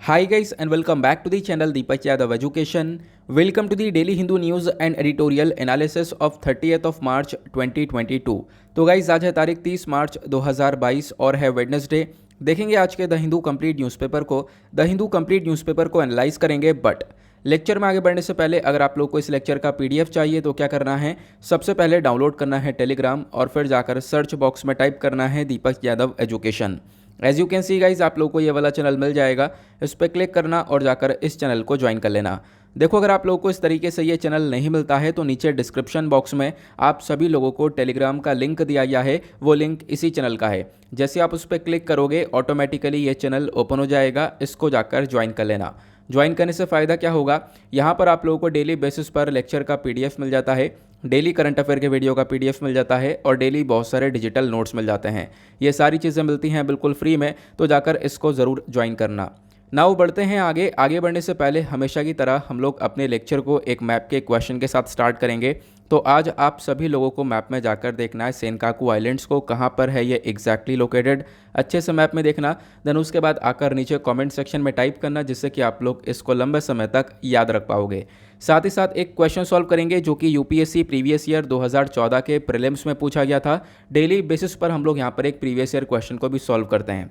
Hi guys and welcome back to the channel Deepak Yadav Education. Welcome to the Daily Hindu News and Editorial Analysis of 30th of March 2022. तो guys आज है तारीख 30 मार्च 2022 और है Wednesday. देखेंगे आज के द हिंदू कंप्लीट न्यूज़पेपर को। द हिंदू कंप्लीट न्यूज़पेपर को एनालाइज करेंगे, बट लेक्चर में आगे बढ़ने से पहले अगर आप लोग को इस लेक्चर का पीडीएफ चाहिए तो क्या करना है, सबसे पहले डाउनलोड करना है टेलीग्राम और फिर जाकर सर्च बॉक्स में टाइप करना है Deepak Yadav education. As you can see guys आप लोग को ये वाला चैनल मिल जाएगा, इस पर क्लिक करना और जाकर इस चैनल को ज्वाइन कर लेना। देखो अगर आप लोगों को इस तरीके से ये चैनल नहीं मिलता है तो नीचे डिस्क्रिप्शन बॉक्स में आप सभी लोगों को टेलीग्राम का लिंक दिया गया है, वो लिंक इसी चैनल का है। जैसे आप उस पर क्लिक करोगे ऑटोमेटिकली ये चैनल ओपन हो जाएगा, इसको जाकर ज्वाइन कर लेना। ज्वाइन करने से फ़ायदा क्या होगा, यहाँ पर आप लोगों को डेली बेसिस पर लेक्चर का पीडीएफ मिल जाता है, डेली करंट अफेयर के वीडियो का पीडीएफ मिल जाता है और डेली बहुत सारे डिजिटल नोट्स मिल जाते हैं। ये सारी चीज़ें मिलती हैं बिल्कुल फ्री में, तो जाकर इसको ज़रूर ज्वाइन करना। नाउ बढ़ते हैं आगे। आगे बढ़ने से पहले हमेशा की तरह हम लोग अपने लेक्चर को एक मैप के क्वेश्चन के साथ स्टार्ट करेंगे। तो आज आप सभी लोगों को मैप में जाकर देखना है सेनकाकू आइलैंड्स को कहाँ पर है ये एग्जैक्टली लोकेटेड, अच्छे से मैप में देखना। देन उसके बाद आकर नीचे कमेंट सेक्शन में टाइप करना, जिससे कि आप लोग इसको लंबे समय तक याद रख पाओगे। साथ ही साथ एक क्वेश्चन सॉल्व करेंगे जो कि यूपीएससी प्रीवियस ईयर 2014 के प्रीलिम्स में पूछा गया था। डेली बेसिस पर हम लोग यहाँ पर एक प्रीवियस ईयर क्वेश्चन को भी सॉल्व करते हैं।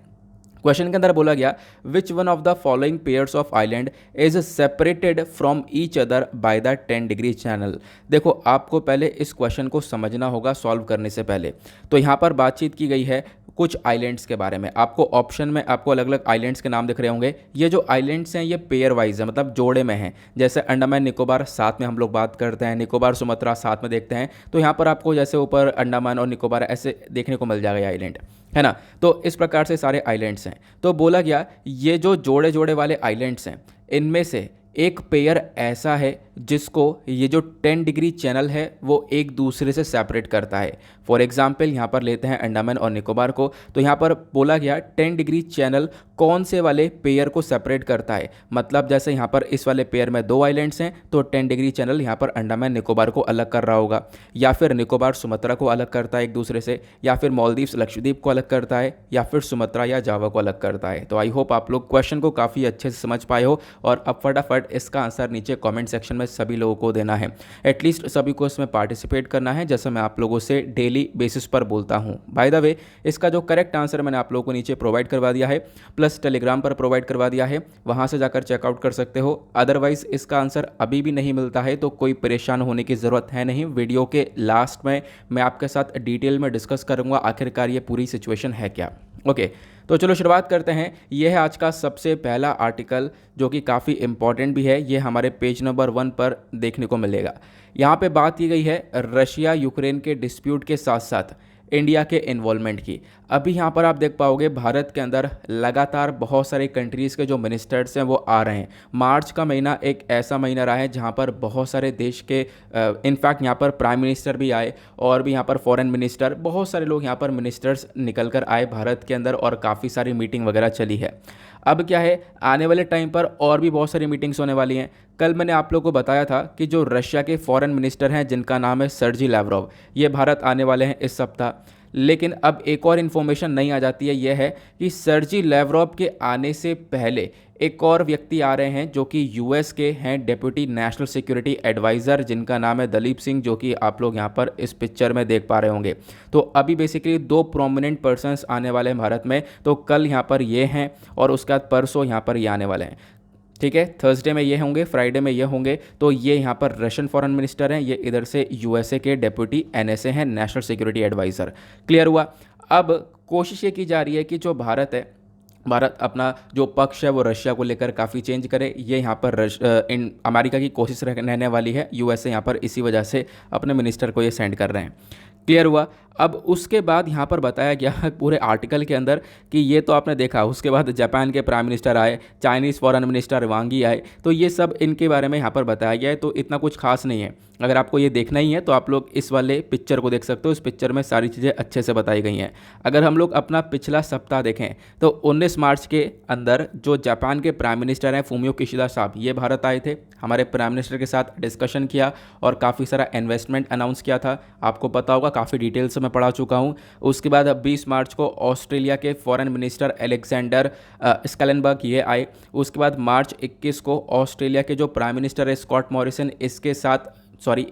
क्वेश्चन के अंदर बोला गया, which one of the following pairs of island is separated from each other by the 10 degree channel. देखो आपको पहले इस क्वेश्चन को समझना होगा सॉल्व करने से पहले। तो यहाँ पर बातचीत की गई है कुछ आइलैंड्स के बारे में। आपको ऑप्शन में आपको अलग अलग आइलैंड्स के नाम दिख रहे होंगे। ये जो आइलैंड्स हैं ये पेयर वाइज है, मतलब जोड़े में हैं। जैसे अंडमान निकोबार साथ में हम लोग बात करते हैं, निकोबार सुमात्रा साथ में देखते हैं। तो यहाँ पर आपको जैसे ऊपर अंडमान और निकोबार ऐसे देखने को मिल जाएगा आइलैंड, है ना। तो इस प्रकार से सारे आइलैंड्स हैं। तो बोला गया ये जो जोड़े जोड़े वाले आइलैंड्स हैं इनमें से एक पेयर ऐसा है जिसको ये जो 10 डिग्री चैनल है वो एक दूसरे से सेपरेट करता है। फॉर एग्जाम्पल यहाँ पर लेते हैं अंडमान और निकोबार को। तो यहाँ पर बोला गया 10 डिग्री चैनल कौन से वाले पेयर को सेपरेट करता है, मतलब जैसे यहाँ पर इस वाले पेयर में 2 आइलैंड्स हैं तो 10 डिग्री चैनल यहाँ पर अंडमान निकोबार को अलग कर रहा होगा, या फिर निकोबार सुमात्रा को अलग करता है एक दूसरे से, या फिर मालदीव्स लक्षद्वीप को अलग करता है, या फिर सुमात्रा या जावा को अलग करता है। तो आई होप आप लोग क्वेश्चन को काफ़ी अच्छे से समझ पाए हो और अब फटाफट इसका आंसर नीचे कमेंट सेक्शन में सभी लोगों को देना है। एटलीस्ट सभी को इसमें पार्टिसिपेट करना है, जैसे मैं आप लोगों से डेली बेसिस पर बोलता हूं। बाय द वे इसका जो करेक्ट आंसर मैंने आप लोगों को नीचे प्रोवाइड करवा दिया है, प्लस टेलीग्राम पर प्रोवाइड करवा दिया है, वहां से जाकर चेकआउट कर सकते हो। अदरवाइज इसका आंसर अभी भी नहीं मिलता है तो कोई परेशान होने की ज़रूरत है नहीं। वीडियो के लास्ट में मैं आपके साथ डिटेल में डिस्कस करूंगा आखिरकार ये पूरी सिचुएशन है क्या। ओके तो चलो शुरुआत करते हैं। यह है आज का सबसे पहला आर्टिकल जो कि काफ़ी इंपॉर्टेंट भी है। ये हमारे पेज नंबर 1 पर देखने को मिलेगा। यहाँ पे बात की गई है रशिया यूक्रेन के डिस्प्यूट के साथ साथ इंडिया के इन्वॉल्वमेंट की। अभी यहाँ पर आप देख पाओगे भारत के अंदर लगातार बहुत सारे कंट्रीज़ के जो मिनिस्टर्स हैं वो आ रहे हैं। मार्च का महीना एक ऐसा महीना रहा है जहाँ पर बहुत सारे देश के इनफैक्ट यहाँ पर प्राइम मिनिस्टर भी आए और भी यहाँ पर फॉरेन मिनिस्टर, बहुत सारे लोग यहाँ पर मिनिस्टर्स निकल कर आए भारत के अंदर और काफ़ी सारी मीटिंग वगैरह चली है। अब क्या है, आने वाले टाइम पर और भी बहुत सारी मीटिंग्स होने वाली हैं। कल मैंने आप लोगों को बताया था कि जो रशिया के फॉरेन मिनिस्टर हैं जिनका नाम है सर्जी लैवरोव, ये भारत आने वाले हैं इस सप्ताह। लेकिन अब एक और इन्फॉर्मेशन नहीं आ जाती है, यह है कि सर्जी लैवरोव के आने से पहले एक और व्यक्ति आ रहे हैं जो कि यूएस के हैं डेप्यूटी नेशनल सिक्योरिटी एडवाइज़र, जिनका नाम है दलीप सिंह, जो कि आप लोग यहाँ पर इस पिक्चर में देख पा रहे होंगे। तो अभी बेसिकली 2 प्रोमिनेंट पर्सन्स आने वाले हैं भारत में। तो कल यहाँ पर ये हैं और उसके बाद परसों यहाँ पर ये आने वाले हैं। ठीक है, थर्सडे में ये होंगे, फ्राइडे में ये होंगे। तो ये यहाँ पर रशियन फॉरेन मिनिस्टर हैं, ये इधर से यूएसए के डेप्यूटी एनएसए हैं, नेशनल सिक्योरिटी एडवाइज़र। क्लियर हुआ। अब कोशिश ये की जा रही है कि जो भारत है, भारत अपना जो पक्ष है वो रशिया को लेकर काफ़ी चेंज करे। ये यहाँ पर अमेरिका की कोशिश रहने वाली है। यूएसए यहाँ पर इसी वजह से अपने मिनिस्टर को ये सेंड कर रहे हैं। क्लियर हुआ। अब उसके बाद यहाँ पर बताया गया पूरे आर्टिकल के अंदर कि ये तो आपने देखा, उसके बाद जापान के प्राइम मिनिस्टर आए, चाइनीज़ फॉरेन मिनिस्टर वांगी आए, तो ये सब इनके बारे में यहाँ पर बताया गया है। तो इतना कुछ खास नहीं है। अगर आपको ये देखना ही है तो आप लोग इस वाले पिक्चर को देख सकते हो। इस पिक्चर में सारी चीज़ें अच्छे से बताई गई हैं। अगर हम लोग अपना पिछला सप्ताह देखें तो 19 मार्च के अंदर जो जापान के प्राइम मिनिस्टर हैं फूमियो किशिदा साहब, ये भारत आए थे, हमारे प्राइम मिनिस्टर के साथ डिस्कशन किया और काफ़ी सारा इन्वेस्टमेंट अनाउंस किया था। आपको पता होगा होगा, काफ़ी डिटेल से मैं पढ़ा चुका हूँ। उसके बाद 20 मार्च को ऑस्ट्रेलिया के फॉरेन मिनिस्टर एलेक्जेंडर स्कैलनबर्ग ये आए। उसके बाद मार्च 21 को ऑस्ट्रेलिया के जो प्राइम मिनिस्टर है स्कॉट मॉरिसन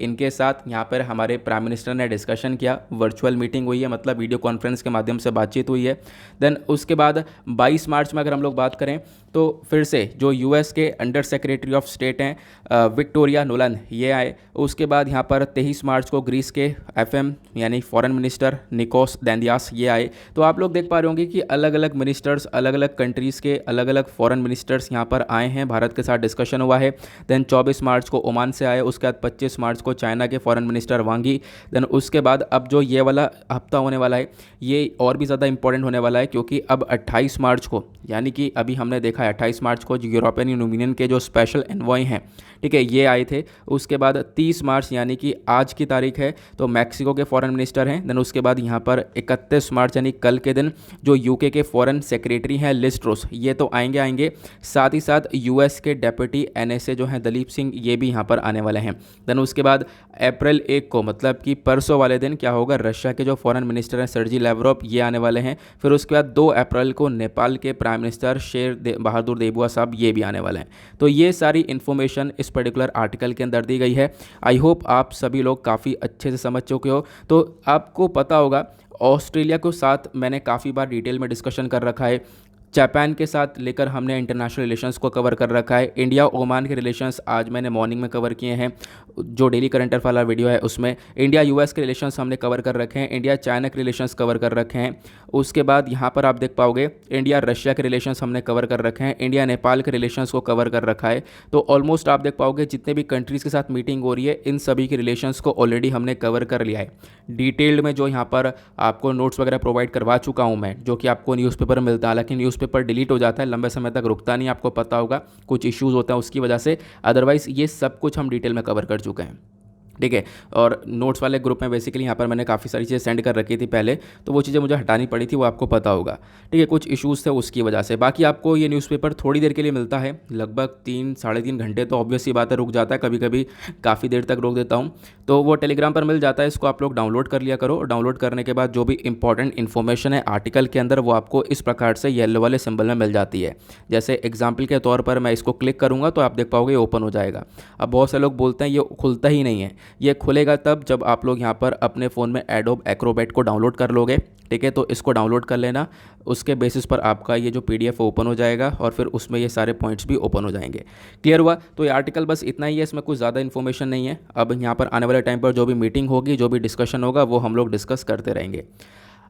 इनके साथ यहाँ पर हमारे प्राइम मिनिस्टर ने डिस्कशन किया, वर्चुअल मीटिंग हुई है, मतलब वीडियो कॉन्फ्रेंस के माध्यम से बातचीत हुई है। देन उसके बाद 22 मार्च में अगर हम लोग बात करें तो फिर से जो यूएस के अंडर सेक्रेटरी ऑफ स्टेट हैं विक्टोरिया नुलन ये आए। उसके बाद यहाँ पर 23 मार्च को ग्रीस के एफएम यानी फॉरेन मिनिस्टर निकोस दैंडियास ये आए। तो आप लोग देख पा रहे होंगे कि अलग अलग मिनिस्टर्स, अलग अलग कंट्रीज़ के अलग अलग फॉरेन मिनिस्टर्स यहाँ पर आए हैं, भारत के साथ डिस्कशन हुआ है। देन 24 मार्च को ओमान से आए। उसके बाद 25 मार्च को चाइना के फॉरेन मिनिस्टर वांगी। देन उसके बाद अब जो ये वाला हफ्ता होने वाला है ये और भी ज़्यादा इंपॉर्टेंट होने वाला है, क्योंकि अब 28 मार्च को, यानी कि अभी हमने देखा है 28 मार्च को जो यूरोपियन यूनियन के जो स्पेशल एनवॉय हैं, ठीक है, ये आए थे। उसके बाद 30 मार्च यानी कि आज की तारीख है तो मैक्सिको के फॉरेन मिनिस्टर हैं। देन उसके बाद यहाँ पर 31 मार्च यानी कल के दिन जो यूके के फॉरेन सेक्रेटरी हैं लिज ट्रुस ये तो आएंगे। साथ ही साथ यूएस के डेप्यूटी एनएसए जो हैं दलीप सिंह ये भी यहाँ पर आने वाले हैं। देन उसके बाद अप्रैल 1 को मतलब कि परसों वाले दिन क्या होगा, रशिया के जो फॉरेन मिनिस्टर हैं सर्जी लैवरोव ये आने वाले हैं। फिर उसके बाद 2 अप्रैल को नेपाल के प्राइम मिनिस्टर बहादुर देबुआ साहब ये भी आने वाले हैं। तो ये सारी इन्फॉर्मेशन इस पर्टिकुलर आर्टिकल के अंदर दी गई है। आई होप आप सभी लोग काफ़ी अच्छे से समझ चुके हो। तो आपको पता होगा ऑस्ट्रेलिया के साथ मैंने काफ़ी बार डिटेल में डिस्कशन कर रखा है, जापान के साथ लेकर हमने इंटरनेशनल रिलेशंस को कवर कर रखा है, इंडिया ओमान के रिलेशंस आज मैंने मॉर्निंग में कवर किए हैं, जो डेली करंट अफेयर वाला वीडियो है उसमें इंडिया यूएस के रिलेशंस हमने कवर कर रखे हैं, इंडिया चाइना के रिलेशंस कवर कर रखे हैं। उसके बाद यहाँ पर आप देख पाओगे इंडिया रशिया के रिलेशंस हमने कवर कर रखे हैं, इंडिया नेपाल के रिलेशंस को कवर कर रखा है। तो ऑलमोस्ट आप देख पाओगे जितने भी कंट्रीज़ के साथ मीटिंग हो रही है इन सभी के रिलेशंस को ऑलरेडी हमने कवर कर लिया है डिटेल्ड में। जो यहाँ पर आपको नोट्स वगैरह प्रोवाइड करवा चुका हूँ मैं, जो कि आपको न्यूज़पेपर में मिलता है, हालांकि न्यूज़पेपर डिलीट हो जाता है, लंबे समय तक रुकता नहीं, आपको पता होगा कुछ इश्यूज़ होते हैं उसकी वजह से। अदरवाइज़ ये सब कुछ हम डिटेल में कवर कर चुके हैं, ठीक है। और नोट्स वाले ग्रुप में बेसिकली यहाँ पर मैंने काफ़ी सारी चीज़ें सेंड कर रखी थी पहले, तो वो चीज़ें मुझे हटानी पड़ी थी, वो आपको पता होगा, ठीक है, कुछ इश्यूज़ थे उसकी वजह से। बाकी आपको ये न्यूज़पेपर थोड़ी देर के लिए मिलता है, लगभग 3-3.5 घंटे, तो ऑब्वियस सी बात है रुक जाता है, कभी कभी काफ़ी देर तक रोक देता हूँ। तो वो टेलीग्राम पर मिल जाता है, इसको आप लोग डाउनलोड कर लिया करो। डाउनलोड करने के बाद जो भी इंपॉर्टेंट इन्फॉर्मेशन है आर्टिकल के अंदर वो आपको इस प्रकार से येलो वाले सिंबल में मिल जाती है। जैसे एग्जाम्पल के तौर पर मैं इसको क्लिक करूँगा तो आप देख पाओगे ओपन हो जाएगा। अब बहुत से लोग बोलते हैं ये खुलता ही नहीं है, ये खुलेगा तब जब आप लोग यहाँ पर अपने फ़ोन में एडोब एक्रोबैट को डाउनलोड कर लोगे, ठीक है। तो इसको डाउनलोड कर लेना, उसके बेसिस पर आपका ये जो पीडीएफ ओपन हो जाएगा और फिर उसमें ये सारे पॉइंट्स भी ओपन हो जाएंगे। क्लियर हुआ? तो ये आर्टिकल बस इतना ही है, इसमें कुछ ज़्यादा इन्फॉर्मेशन नहीं है। अब यहाँ पर आने वाले टाइम पर जो भी मीटिंग होगी, जो भी डिस्कशन होगा वो हम लोग डिस्कस करते रहेंगे।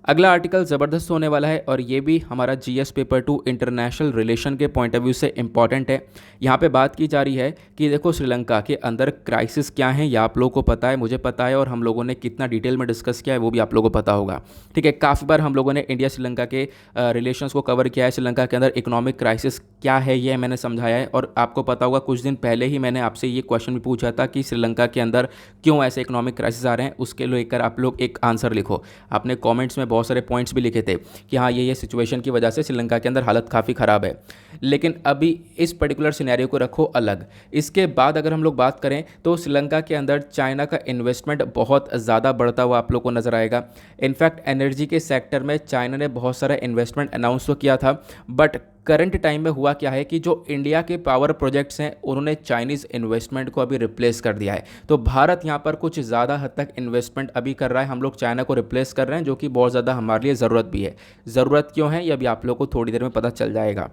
अगला आर्टिकल ज़बरदस्त होने वाला है और ये भी हमारा जीएस पेपर 2 इंटरनेशनल रिलेशन के पॉइंट ऑफ व्यू से इंपॉर्टेंट है। यहाँ पे बात की जा रही है कि देखो श्रीलंका के अंदर क्राइसिस क्या है, ये आप लोगों को पता है, मुझे पता है, और हम लोगों ने कितना डिटेल में डिस्कस किया है वो भी आप लोगों को पता होगा, ठीक है। काफ़ी बार हम लोगों ने इंडिया श्रीलंका के रिलेशंस को कवर किया है, श्रीलंका के अंदर इकोनॉमिक क्राइसिस क्या है ये मैंने समझाया है। और आपको पता होगा कुछ दिन पहले ही मैंने आपसे ये क्वेश्चन भी पूछा था कि श्रीलंका के अंदर क्यों ऐसे इकोनॉमिक क्राइसिस आ रहे हैं, उसके लेकर आप लोग एक आंसर लिखो। आपने कॉमेंट्स में बहुत सारे पॉइंट्स भी लिखे थे कि हाँ ये सिचुएशन की वजह से श्रीलंका के अंदर हालत काफ़ी ख़राब है। लेकिन अभी इस पर्टिकुलर सिनेरियो को रखो अलग। इसके बाद अगर हम लोग बात करें तो श्रीलंका के अंदर चाइना का इन्वेस्टमेंट बहुत ज़्यादा बढ़ता हुआ आप लोग को नज़र आएगा। इनफैक्ट एनर्जी के सेक्टर में चाइना ने बहुत सारा इन्वेस्टमेंट अनाउंस तो किया था, बट करंट टाइम में हुआ क्या है कि जो इंडिया के पावर प्रोजेक्ट्स हैं उन्होंने चाइनीज़ इन्वेस्टमेंट को अभी रिप्लेस कर दिया है। तो भारत यहाँ पर कुछ ज़्यादा हद तक इन्वेस्टमेंट अभी कर रहा है, हम लोग चाइना को रिप्लेस कर रहे हैं, जो कि बहुत ज़्यादा हमारे लिए ज़रूरत भी है। ज़रूरत क्यों है ये अभी आप लोग को थोड़ी देर में पता चल जाएगा।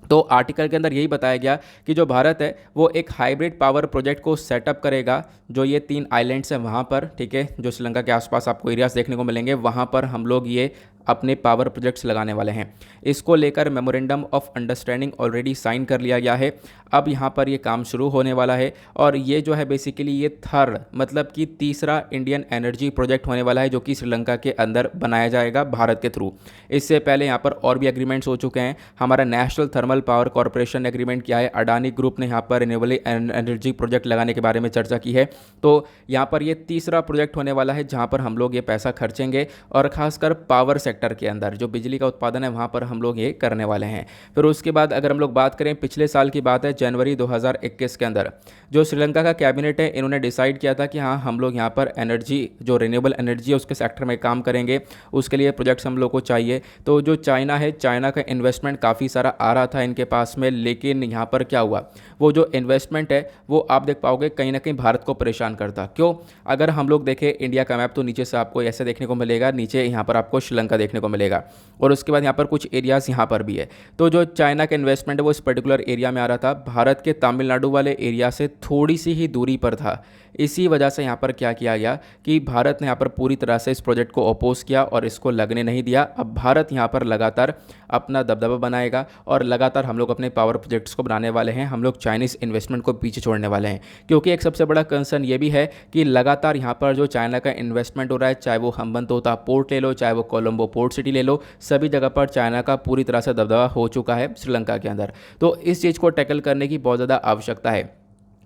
तो आर्टिकल के अंदर यही बताया गया कि जो भारत है वो एक हाइब्रिड पावर प्रोजेक्ट को सेटअप करेगा, जो ये 3 आइलैंड्स हैं वहाँ पर, ठीक है, जो श्रीलंका के आसपास आपको एरियाज देखने को मिलेंगे, वहाँ पर हम लोग ये अपने पावर प्रोजेक्ट्स लगाने वाले हैं। इसको लेकर memorandum of understanding already sign कर लिया गया है। अब यहाँ पर ये काम शुरू होने वाला है और ये जो है बेसिकली ये थर्ड मतलब कि तीसरा इंडियन एनर्जी प्रोजेक्ट होने वाला है, जो कि श्रीलंका के अंदर बनाया जाएगा भारत के थ्रू। इससे पहले यहाँ पर और भी एग्रीमेंट्स हो चुके हैं। हमारा नेशनल थर्मल पावर कॉरपोरेशन ने एग्रीमेंट किया है, अडानी ग्रुप ने यहाँ पर रिन्यूएबल एनर्जी प्रोजेक्ट लगाने के बारे में चर्चा की है। तो यहाँ पर ये तीसरा प्रोजेक्ट होने वाला है जहाँ पर हम लोग ये पैसा खर्चेंगे और खासकर पावर सेक्टर के अंदर जो बिजली का उत्पादन है वहाँ पर हम लोग ये करने वाले हैं। फिर उसके बाद अगर हम लोग बात करें पिछले साल की बात है, जनवरी 2021 के अंदर जो श्रीलंका का कैबिनेट है इन्होंने डिसाइड किया था कि हाँ हम लोग यहाँ पर एनर्जी जो रिन्यूएबल एनर्जी है उसके सेक्टर में काम करेंगे, उसके लिए प्रोजेक्ट्स हम लोग को चाहिए। तो जो चाइना है, चाइना का इन्वेस्टमेंट काफ़ी सारा आ रहा था इनके पास में, लेकिन यहाँ पर क्या हुआ, वो जो इन्वेस्टमेंट है वो आप देख पाओगे कहीं ना कहीं भारत को परेशान करता। क्यों? अगर हम लोग देखें इंडिया का मैप तो नीचे से आपको ऐसे देखने को मिलेगा, नीचे यहाँ पर आपको श्रीलंका देखने को मिलेगा और उसके बाद यहाँ पर कुछ एरियाज़ यहाँ पर भी है। तो जो चाइना का इन्वेस्टमेंट है वो इस पर्टिकुलर एरिया में आ रहा था, भारत के तमिलनाडु वाले एरिया से थोड़ी सी ही दूरी पर था। इसी वजह से यहाँ पर क्या किया गया कि भारत ने यहाँ पर पूरी तरह से इस प्रोजेक्ट को अपोज किया और इसको लगने नहीं दिया। अब भारत यहाँ पर लगातार अपना दबदबा बनाएगा और लगातार हम लोग अपने पावर प्रोजेक्ट्स को बनाने वाले हैं, हम लोग चाइनीज़ इन्वेस्टमेंट को पीछे छोड़ने वाले हैं। क्योंकि एक सबसे बड़ा कंसर्न ये भी है कि लगातार यहाँ पर जो चाइना का इन्वेस्टमेंट हो रहा है, चाहे वो हम्बनतोता पोर्ट ले लो, चाहे वो कोलंबो पोर्ट सिटी ले लो, सभी जगह पर चाइना का पूरी तरह से दबदबा हो चुका है श्रीलंका के अंदर। तो इस चीज़ को टैकल करने की बहुत ज़्यादा आवश्यकता है।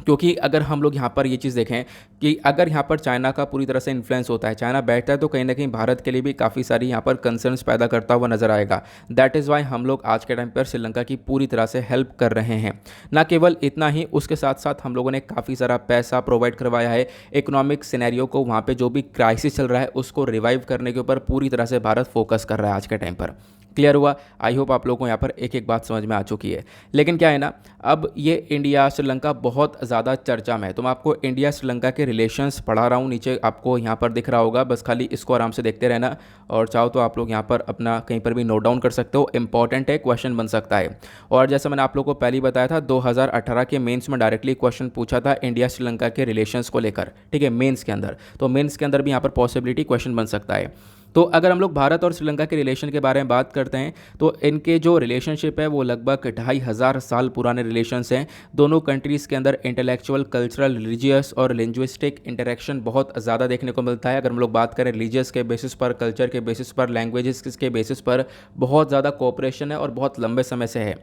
क्योंकि अगर हम लोग यहाँ पर ये चीज़ देखें कि अगर यहाँ पर चाइना का पूरी तरह से इन्फ्लुएंस होता है, चाइना बैठता है, तो कहीं ना कहीं भारत के लिए भी काफ़ी सारी यहाँ पर कंसर्न्स पैदा करता हुआ नजर आएगा। दैट इज़ वाई हम लोग आज के टाइम पर श्रीलंका की पूरी तरह से हेल्प कर रहे हैं। ना केवल इतना ही, उसके साथ साथ हम लोगों ने काफ़ी सारा पैसा प्रोवाइड करवाया है। इकोनॉमिक सिनेरियो को, वहाँ पर जो भी क्राइसिस चल रहा है उसको रिवाइव करने के ऊपर पूरी तरह से भारत फोकस कर रहा है आज के टाइम पर। क्लियर हुआ? आई होप आप लोगों को यहाँ पर एक एक बात समझ में आ चुकी है। लेकिन क्या है ना, अब ये इंडिया श्रीलंका बहुत ज़्यादा चर्चा में है, तो मैं आपको इंडिया श्रीलंका के रिलेशंस पढ़ा रहा हूँ, नीचे आपको यहाँ पर दिख रहा होगा, बस खाली इसको आराम से देखते रहना और चाहो तो आप लोग यहाँ पर अपना कहीं पर भी नोट डाउन कर सकते हो, इंपॉर्टेंट है, क्वेश्चन बन सकता है। और जैसे मैंने आप लोग को पहले बताया था, 2018 के मेंस में डायरेक्टली क्वेश्चन पूछा था इंडिया श्रीलंका के रिलेशंस को लेकर, ठीक है, मेंस के अंदर। तो मेंस के अंदर भी यहाँ पर पॉसिबिलिटी क्वेश्चन बन सकता है। तो अगर हम लोग भारत और श्रीलंका के रिलेशन के बारे में बात करते हैं तो इनके जो रिलेशनशिप है वो लगभग 2500 साल पुराने रिलेशंस हैं। दोनों कंट्रीज़ के अंदर इंटेलेक्चुअल, कल्चरल, रिलीजियस और लिंग्विस्टिक इंटरेक्शन बहुत ज़्यादा देखने को मिलता है। अगर हम लोग बात करें रिलीजियस के बेसिस पर, कल्चर के बेसिस पर, लैंग्वेजेस के बेसिस पर बहुत ज़्यादा कोऑपरेशन है और बहुत लंबे समय से है।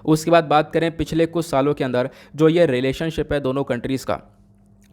उसके बाद बात करें पिछले कुछ सालों के अंदर जो ये रिलेशनशिप है दोनों कंट्रीज़ का,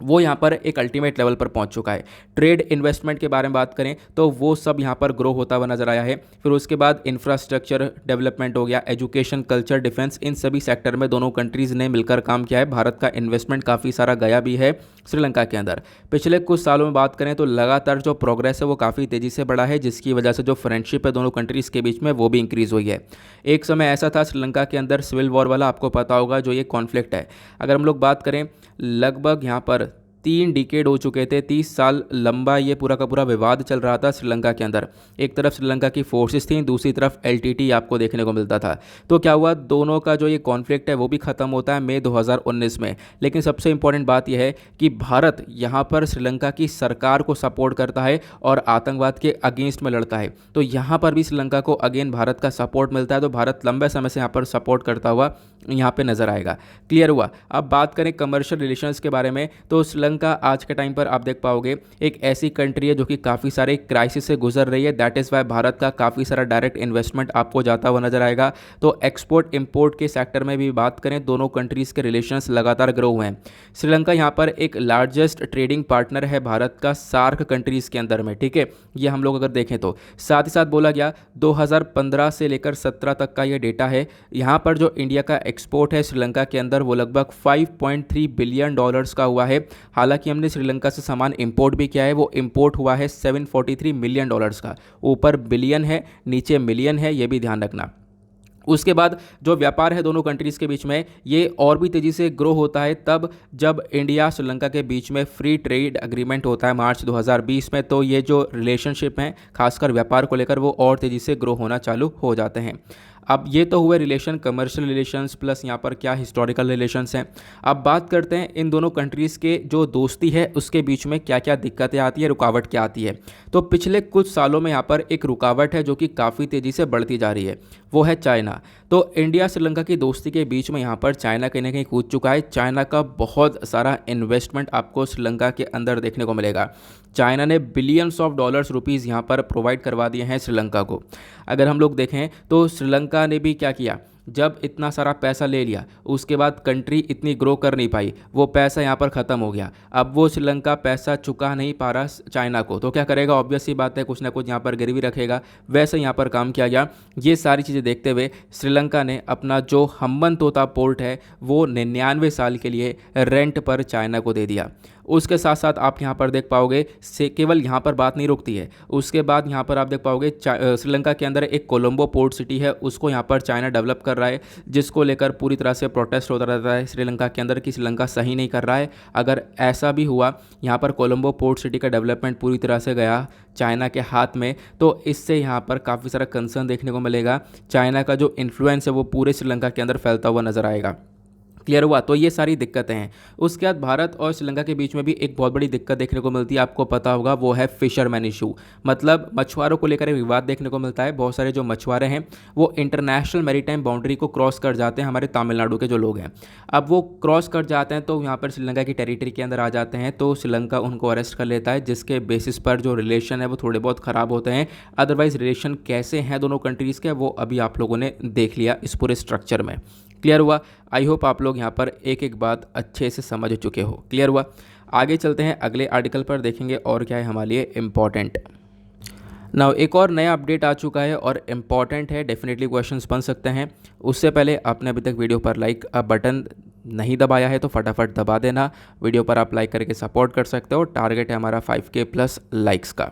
वो यहाँ पर एक अल्टीमेट लेवल पर पहुँच चुका है। ट्रेड, इन्वेस्टमेंट के बारे में बात करें तो वो सब यहाँ पर ग्रो होता हुआ नजर आया है। फिर उसके बाद इंफ्रास्ट्रक्चर डेवलपमेंट हो गया, एजुकेशन, कल्चर, डिफेंस, इन सभी सेक्टर में दोनों कंट्रीज़ ने मिलकर काम किया है। भारत का इन्वेस्टमेंट काफ़ी सारा गया भी है श्रीलंका के अंदर। पिछले कुछ सालों में बात करें तो लगातार जो प्रोग्रेस है वो काफ़ी तेज़ी से बढ़ा है, जिसकी वजह से जो फ्रेंडशिप है दोनों कंट्रीज़ के बीच में वो भी इंक्रीज़ हुई है। एक समय ऐसा था श्रीलंका के अंदर सिविल वॉर वाला, आपको पता होगा, जो ये कॉन्फ्लिक्ट है, अगर हम लोग बात करें लगभग यहाँ पर 3 डिकेड हो चुके थे, 30 साल लंबा ये पूरा का पूरा विवाद चल रहा था श्रीलंका के अंदर। एक तरफ श्रीलंका की फोर्सेस थी, दूसरी तरफ एलटीटी आपको देखने को मिलता था। तो क्या हुआ, दोनों का जो ये कॉन्फ्लिक्ट है वो भी ख़त्म होता है मई 2019 में। लेकिन सबसे इंपॉर्टेंट बात यह है कि भारत यहाँ पर श्रीलंका की सरकार को सपोर्ट करता है और आतंकवाद के अगेंस्ट में लड़ता है। तो यहाँ पर भी श्रीलंका को अगेन भारत का सपोर्ट मिलता है, तो भारत लंबे समय से यहाँ पर सपोर्ट करता हुआ यहाँ पे नज़र आएगा। क्लियर हुआ? अब बात करें कमर्शियल रिलेशंस के बारे में तो श्रीलंका आज के टाइम पर आप देख पाओगे एक ऐसी कंट्री है जो कि काफ़ी सारे क्राइसिस से गुजर रही है। दैट इज़ वाई भारत का काफ़ी सारा डायरेक्ट इन्वेस्टमेंट आपको जाता हुआ नजर आएगा। तो एक्सपोर्ट इंपोर्ट के सेक्टर में भी बात करें, दोनों कंट्रीज़ के रिलेशंस लगातार ग्रो हुए हैं। श्रीलंका यहाँ पर एक लार्जेस्ट ट्रेडिंग पार्टनर है भारत का सार्क कंट्रीज़ के अंदर में, ठीक है, ये हम लोग अगर देखें तो। साथ ही साथ बोला गया 2015 से लेकर 17 तक का ये डेटा है। यहाँ पर जो इंडिया का एक्सपोर्ट है श्रीलंका के अंदर वो लगभग $5.3 बिलियन का हुआ है। हालांकि हमने श्रीलंका से सामान इंपोर्ट भी किया है, वो इंपोर्ट हुआ है $743 मिलियन का। ऊपर बिलियन है, नीचे मिलियन है, ये भी ध्यान रखना। उसके बाद जो व्यापार है दोनों कंट्रीज़ के बीच में ये और भी तेज़ी से ग्रो होता है तब जब इंडिया श्रीलंका के बीच में फ्री ट्रेड एग्रीमेंट होता है मार्च 2020 में। तो ये जो रिलेशनशिप हैं खासकर व्यापार को लेकर वो और तेज़ी से ग्रो होना चालू हो जाते हैं। अब ये तो हुए रिलेशन, कमर्शियल रिलेशंस प्लस यहाँ पर क्या हिस्टोरिकल रिलेशंस हैं। अब बात करते हैं इन दोनों कंट्रीज़ के जो दोस्ती है उसके बीच में क्या क्या दिक्कतें आती है, रुकावट क्या आती है। तो पिछले कुछ सालों में यहाँ पर एक रुकावट है जो कि काफ़ी तेज़ी से बढ़ती जा रही है, वो है चाइना। तो इंडिया श्रीलंका की दोस्ती के बीच में यहाँ पर चाइना कहीं ना कहीं कूद चुका है। चाइना का बहुत सारा इन्वेस्टमेंट आपको श्रीलंका के अंदर देखने को मिलेगा। चाइना ने बिलियंस ऑफ डॉलर्स रुपीज़ यहाँ पर प्रोवाइड करवा दिए हैं श्रीलंका को। अगर हम लोग देखें तो श्रीलंका ने भी क्या किया, जब इतना सारा पैसा ले लिया उसके बाद कंट्री इतनी ग्रो कर नहीं पाई, वो पैसा यहाँ पर ख़त्म हो गया। अब वो श्रीलंका पैसा चुका नहीं पा रहा चाइना को, तो क्या करेगा? ऑब्वियस सी बात है, कुछ ना कुछ यहाँ पर गिरवी रखेगा। वैसे यहाँ पर काम किया गया। ये सारी चीज़ें देखते हुए श्रीलंका ने अपना जो हम्बनतोता पोर्ट है वो 99 साल के लिए रेंट पर चाइना को दे दिया। उसके साथ साथ आप यहाँ पर देख पाओगे से केवल यहाँ पर बात नहीं रुकती है, उसके बाद यहाँ पर आप देख पाओगे श्रीलंका के अंदर एक कोलंबो पोर्ट सिटी है, उसको यहाँ पर चाइना डेवलप कर रहा है, जिसको लेकर पूरी तरह से प्रोटेस्ट होता रहता है श्रीलंका के अंदर कि श्रीलंका सही नहीं कर रहा है। अगर ऐसा भी हुआ, यहाँ पर कोलंबो पोर्ट सिटी का डेवलपमेंट पूरी तरह से गया चाइना के हाथ में, तो इससे यहाँ पर काफ़ी सारा कंसर्न देखने को मिलेगा। चाइना का जो इन्फ्लुएंस है वो पूरे श्रीलंका के अंदर फैलता हुआ नजर आएगा। क्लियर हुआ? तो ये सारी दिक्कतें हैं। उसके बाद भारत और श्रीलंका के बीच में भी एक बहुत बड़ी दिक्कत देखने को मिलती है, आपको पता होगा, वो है फिशरमैन इशू। मतलब मछुआरों को लेकर एक विवाद देखने को मिलता है। बहुत सारे जो मछुआरे हैं वो इंटरनेशनल मैरीटाइम बाउंड्री को क्रॉस कर जाते हैं, हमारे तमिलनाडु के जो लोग हैं। अब वो क्रॉस कर जाते हैं तो यहाँ पर श्रीलंका की टेरिटरी के अंदर आ जाते हैं, तो श्रीलंका उनको अरेस्ट कर लेता है, जिसके बेसिस पर जो रिलेशन है वो थोड़े बहुत ख़राब होते हैं। अदरवाइज रिलेशन कैसे हैं दोनों कंट्रीज़ के, वो अभी आप लोगों ने देख लिया इस पूरे स्ट्रक्चर में। क्लियर हुआ? आई होप आप लोग यहाँ पर एक एक बात अच्छे से समझ चुके हो। क्लियर हुआ? आगे चलते हैं अगले आर्टिकल पर, देखेंगे और क्या है हमारे लिए इम्पॉर्टेंट। नाउ एक और नया अपडेट आ चुका है और इम्पॉर्टेंट है, डेफिनेटली क्वेश्चंस बन सकते हैं। उससे पहले आपने अभी तक वीडियो पर लाइक बटन नहीं दबाया है तो फटाफट दबा देना। वीडियो पर आप लाइक करके सपोर्ट कर सकते हो। टारगेट है हमारा 5K प्लस लाइक्स का।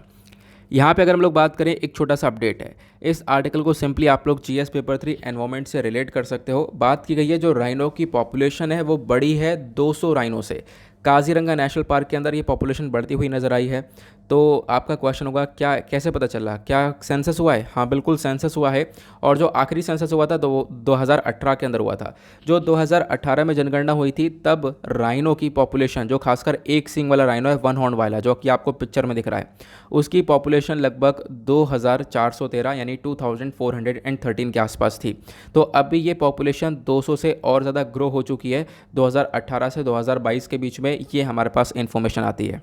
यहाँ पे अगर हम लोग बात करें, एक छोटा सा अपडेट है। इस आर्टिकल को सिंपली आप लोग GS पेपर 3 एनवायरमेंट से रिलेट कर सकते हो। बात की गई है जो राइनो की पॉपुलेशन है वो बड़ी है 200 राइनो से। काजीरंगा नेशनल पार्क के अंदर ये पॉपुलेशन बढ़ती हुई नज़र आई है। तो आपका क्वेश्चन होगा क्या, कैसे पता चला? क्या सेंसस हुआ है? हाँ बिल्कुल सेंसस हुआ है। और जो आखिरी सेंसस हुआ था 2018 के अंदर हुआ था। जो 2018 में जनगणना हुई थी तब राइनो की पॉपुलेशन, जो खासकर एक सींग वाला राइनो है, वन हॉर्न वाला, जो कि आपको पिक्चर में दिख रहा है, उसकी पॉपुलेशन लगभग 2413 यानी 2413 के आसपास थी। तो अभी ये पॉपुलेशन 200 से और ज़्यादा ग्रो हो चुकी है। 2018 से 2022 के बीच में ये हमारे पास इंफॉर्मेशन आती है।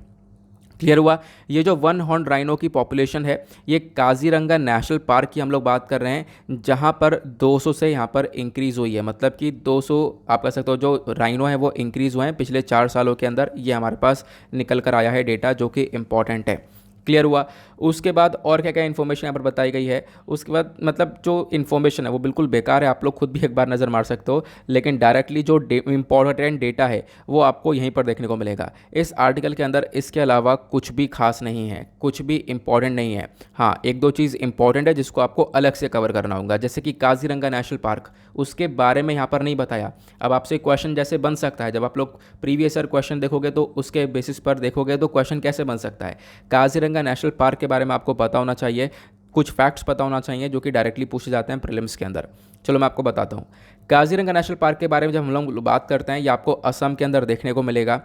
क्लियर हुआ? ये जो वन हॉर्न राइनो की पॉपुलेशन है ये काजीरंगा नेशनल पार्क की हम लोग बात कर रहे हैं, जहाँ पर 200 से यहाँ पर इंक्रीज़ हुई है। मतलब कि 200 आप कह सकते हो जो राइनो है वो इंक्रीज़ हुए हैं पिछले 4 सालों के अंदर। ये हमारे पास निकल कर आया है डेटा, जो कि इम्पॉर्टेंट है। क्लियर हुआ? उसके बाद और क्या क्या इन्फॉर्मेशन यहाँ पर बताई गई है, उसके बाद मतलब जो इन्फॉर्मेशन है वो बिल्कुल बेकार है, आप लोग खुद भी एक बार नज़र मार सकते हो, लेकिन डायरेक्टली जो इम्पॉर्टेंट डेटा है वो आपको यहीं पर देखने को मिलेगा इस आर्टिकल के अंदर। इसके अलावा कुछ भी खास नहीं है, कुछ भी इंपॉर्टेंट नहीं है। हाँ, एक दो चीज़ इंपॉर्टेंट है जिसको आपको अलग से कवर करना होगा, जैसे कि काजीरंगा नेशनल पार्क, उसके बारे में यहाँ पर नहीं बताया। अब आपसे क्वेश्चन जैसे बन सकता है, जब आप लोग प्रीवियस ईयर क्वेश्चन देखोगे तो उसके बेसिस पर देखोगे तो क्वेश्चन कैसे बन सकता है, काजीरंगा नेशनल पार्क के बारे में आपको पता होना चाहिए, कुछ फैक्ट्स पता होना चाहिए जो कि डायरेक्टली पूछे जाते हैं प्रीलिम्स के अंदर। चलो मैं आपको बताता हूँ। काजीरंगा नेशनल पार्क के बारे में जब हम लोग बात करते हैं, ये आपको असम के अंदर देखने को मिलेगा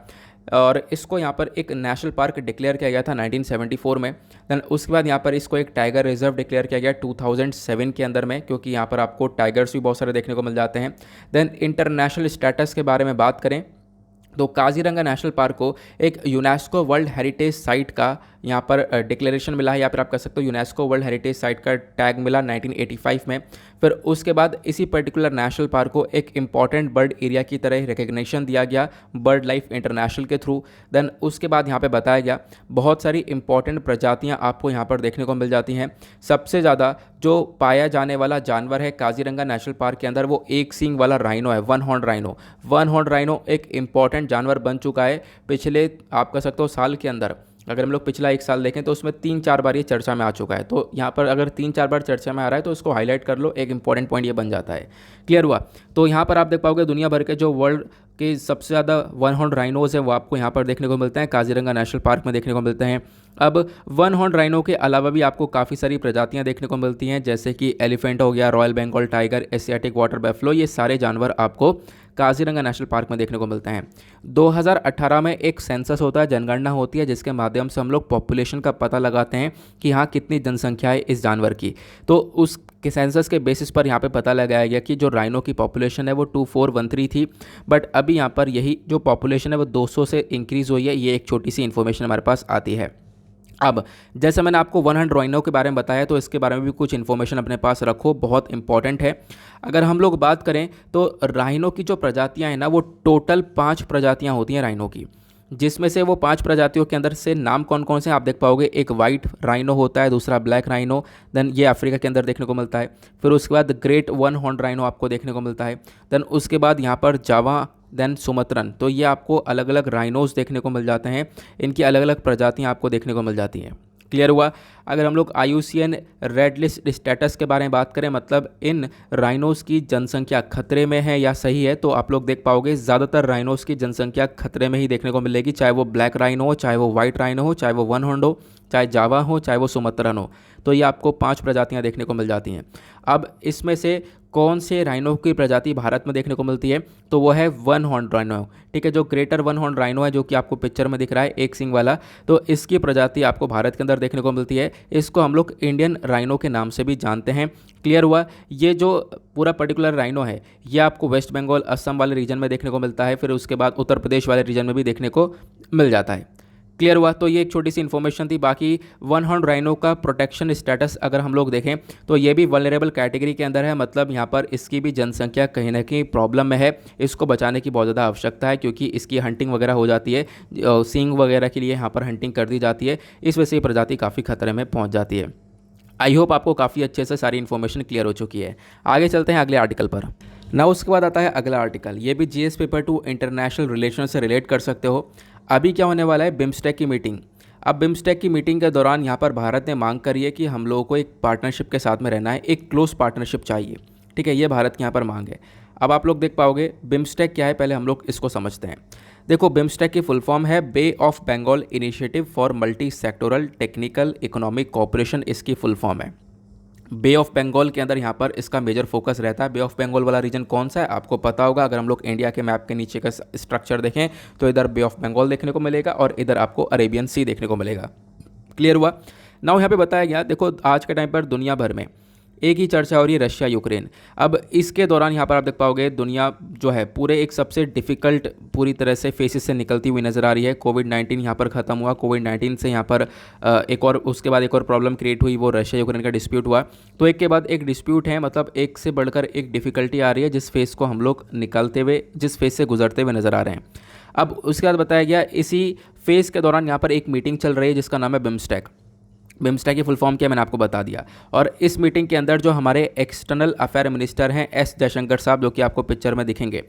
और इसको यहाँ पर एक नेशनल पार्क डिक्लेयर किया गया था 1974 में। देन उसके बाद यहाँ पर इसको एक टाइगर रिजर्व डिक्लेयर किया गया 2007 के अंदर में, क्योंकि यहाँ पर आपको टाइगर्स भी बहुत सारे देखने को मिल जाते हैं। देन इंटरनेशनल स्टेटस के बारे में बात करें तो काजीरंगा नेशनल पार्क को एक यूनेस्को वर्ल्ड हेरिटेज साइट का यहाँ पर डिक्लेरेशन मिला है, या फिर आप कह सकते हो यूनेस्को वर्ल्ड हेरिटेज साइट का टैग मिला 1985 में। फिर उसके बाद इसी पर्टिकुलर नेशनल पार्क को एक इम्पॉर्टेंट बर्ड एरिया की तरह रिकग्निशन दिया गया बर्ड लाइफ इंटरनेशनल के थ्रू। देन उसके बाद यहाँ पे बताया गया बहुत सारी इंपॉर्टेंट प्रजातियाँ आपको यहाँ पर देखने को मिल जाती हैं। सबसे ज़्यादा जो पाया जाने वाला जानवर है काजीरंगा नेशनल पार्क के अंदर वो एक सींग वाला राइनो है, one horn rhino. One horn rhino एक इम्पॉर्टेंट जानवर बन चुका है पिछले आप कह सकते हो साल के अंदर। अगर हम लोग पिछला 1 साल देखें तो उसमें 3-4 बार ये चर्चा में आ चुका है। तो यहाँ पर अगर 3-4 बार चर्चा में आ रहा है तो इसको हाईलाइट कर लो, एक इंपॉर्टेंट पॉइंट ये बन जाता है। क्लियर हुआ? तो यहाँ पर आप देख पाओगे दुनिया भर के जो वर्ल्ड के सबसे ज़्यादा वन हॉर्न राइनोज हैं वो आपको यहाँ पर देखने को मिलते हैं, काजीरंगा नेशनल पार्क में देखने को मिलते हैं। अब वन हॉर्न राइनो के अलावा भी आपको काफ़ी सारी प्रजातियाँ देखने को मिलती हैं, जैसे कि एलिफेंट हो गया, royal Bengal tiger, Asiatic water buffalo, ये सारे जानवर आपको काजीरंगा नेशनल पार्क में देखने को मिलते हैं। 2018 में एक सेंसस होता है, जनगणना होती है, जिसके माध्यम से हम लोग पॉपुलेशन का पता लगाते हैं कि हाँ कितनी जनसंख्या है इस जानवर की। तो उस के सेंसस के बेसिस पर यहाँ पे पता लगाया गया कि जो राइनो की पॉपुलेशन है वो 2413 थी, बट अभी यहाँ पर यही जो पॉपुलेशन है वो 200 से इंक्रीज़ हुई है। ये एक छोटी सी इन्फॉर्मेशन हमारे पास आती है। अब जैसे मैंने आपको 100 राइनो के बारे में बताया, तो इसके बारे में भी कुछ इन्फॉर्मेशन अपने पास रखो, बहुत इंपॉर्टेंट है। अगर हम लोग बात करें तो राइनो की जो प्रजातियां हैं ना, वो टोटल 5 प्रजातियां होती हैं राइनो की, जिसमें से वो 5 प्रजातियों के अंदर से नाम कौन कौन से हैं आप देख पाओगे। एक वाइट राइनो होता है, दूसरा ब्लैक राइनो, देन ये अफ्रीका के अंदर देखने को मिलता है। फिर उसके बाद ग्रेट वन हॉर्न राइनो आपको देखने को मिलता है। देन उसके बाद यहाँ पर जावा, देन सुमत्रन। तो ये आपको अलग अलग राइनोज देखने को मिल जाते हैं, इनकी अलग अलग प्रजातियाँ आपको देखने को मिल जाती हैं। क्लियर हुआ। अगर हम लोग IUCN रेड लिस्ट स्टेटस के बारे में बात करें, मतलब इन राइनोस की जनसंख्या खतरे में है या सही है, तो आप लोग देख पाओगे ज़्यादातर राइनोस की जनसंख्या खतरे में ही देखने को मिलेगी, चाहे वो ब्लैक राइनो हो, चाहे वो वाइट राइनो हो, चाहे वो वन हॉर्न हो, चाहे जावा हो, चाहे वो सुमत्रन हो। तो ये आपको 5 प्रजातियां देखने को मिल जाती हैं। अब इसमें से कौन से राइनो की प्रजाति भारत में देखने को मिलती है, तो वो है वन हॉर्न राइनो। ठीक है, जो ग्रेटर वन हॉर्न राइनो है, जो कि आपको पिक्चर में दिख रहा है एक सिंग वाला, तो इसकी प्रजाति आपको भारत के अंदर देखने को मिलती है। इसको हम लोग इंडियन राइनो के नाम से भी जानते हैं। क्लियर हुआ। ये जो पूरा पर्टिकुलर राइनो है, ये आपको वेस्ट बंगाल, असम वाले रीजन में देखने को मिलता है, फिर उसके बाद उत्तर प्रदेश वाले रीजन में भी देखने को मिल जाता है। क्लियर हुआ। तो ये एक छोटी सी इन्फॉर्मेशन थी। बाकी वन हॉर्न राइनो का प्रोटेक्शन स्टेटस अगर हम लोग देखें, तो ये भी वल्नरेबल कैटेगरी के अंदर है, मतलब यहाँ पर इसकी भी जनसंख्या कहीं ना कहीं प्रॉब्लम में है। इसको बचाने की बहुत ज़्यादा आवश्यकता है, क्योंकि इसकी हंटिंग वगैरह हो जाती है, सींग वगैरह के लिए यहाँ पर हंटिंग कर दी जाती है, इस वजह से ये प्रजाति काफ़ी खतरे में पहुँच जाती है। आई होप आपको काफ़ी अच्छे से सारी इन्फॉर्मेशन क्लियर हो चुकी है। आगे चलते हैं अगले आर्टिकल पर। ना उसके बाद आता है अगला आर्टिकल, ये भी GS पेपर 2 इंटरनेशनल रिलेशन से रिलेट कर सकते हो। अभी क्या होने वाला है, बिम्स्टेक की मीटिंग। अब बिम्स्टेक की मीटिंग के दौरान यहाँ पर भारत ने मांग करी है कि हम लोगों को एक पार्टनरशिप के साथ में रहना है, एक क्लोज पार्टनरशिप चाहिए। ठीक है, ये भारत की यहाँ पर मांग है। अब आप लोग देख पाओगे बिम्स्टेक क्या है, पहले हम लोग इसको समझते हैं। देखो, बिम्स्टेक की फुल फॉर्म है bay of Bengal initiative for multi sectoral technical economic cooperation, इसकी फुल फॉर्म है। बे ऑफ बंगाल के अंदर यहाँ पर इसका मेजर फोकस रहता है। बे ऑफ बंगाल वाला रीजन कौन सा है आपको पता होगा। अगर हम लोग इंडिया के मैप के नीचे का स्ट्रक्चर देखें, तो इधर बे ऑफ बंगाल देखने को मिलेगा और इधर आपको अरेबियन सी देखने को मिलेगा। क्लियर हुआ। नाउ यहाँ पे बताया गया, देखो आज के टाइम पर दुनिया भर में एक ही चर्चा हो रही है, रशिया यूक्रेन। अब इसके दौरान यहाँ पर आप देख पाओगे दुनिया जो है पूरे एक सबसे डिफ़िकल्ट पूरी तरह से फेसिस से निकलती हुई नज़र आ रही है। कोविड-19 यहाँ पर ख़त्म हुआ, कोविड-19 से यहाँ पर एक और उसके बाद एक और प्रॉब्लम क्रिएट हुई, वो रशिया यूक्रेन का डिस्प्यूट हुआ। तो एक के बाद एक डिस्प्यूट है, मतलब एक से बढ़कर एक डिफ़िकल्टी आ रही है, जिस फेस को हम लोग निकलते हुए, जिस फेस से गुजरते हुए नज़र आ रहे हैं। अब उसके बाद बताया गया इसी फेस के दौरान यहाँ पर एक मीटिंग चल रही है जिसका नाम है बिम्स्टेक। बिम्स्टेक की फुल फॉर्म क्या मैंने आपको बता दिया। और इस मीटिंग के अंदर जो हमारे एक्सटर्नल अफेयर मिनिस्टर हैं S जयशंकर साहब, जो कि आपको पिक्चर में दिखेंगे,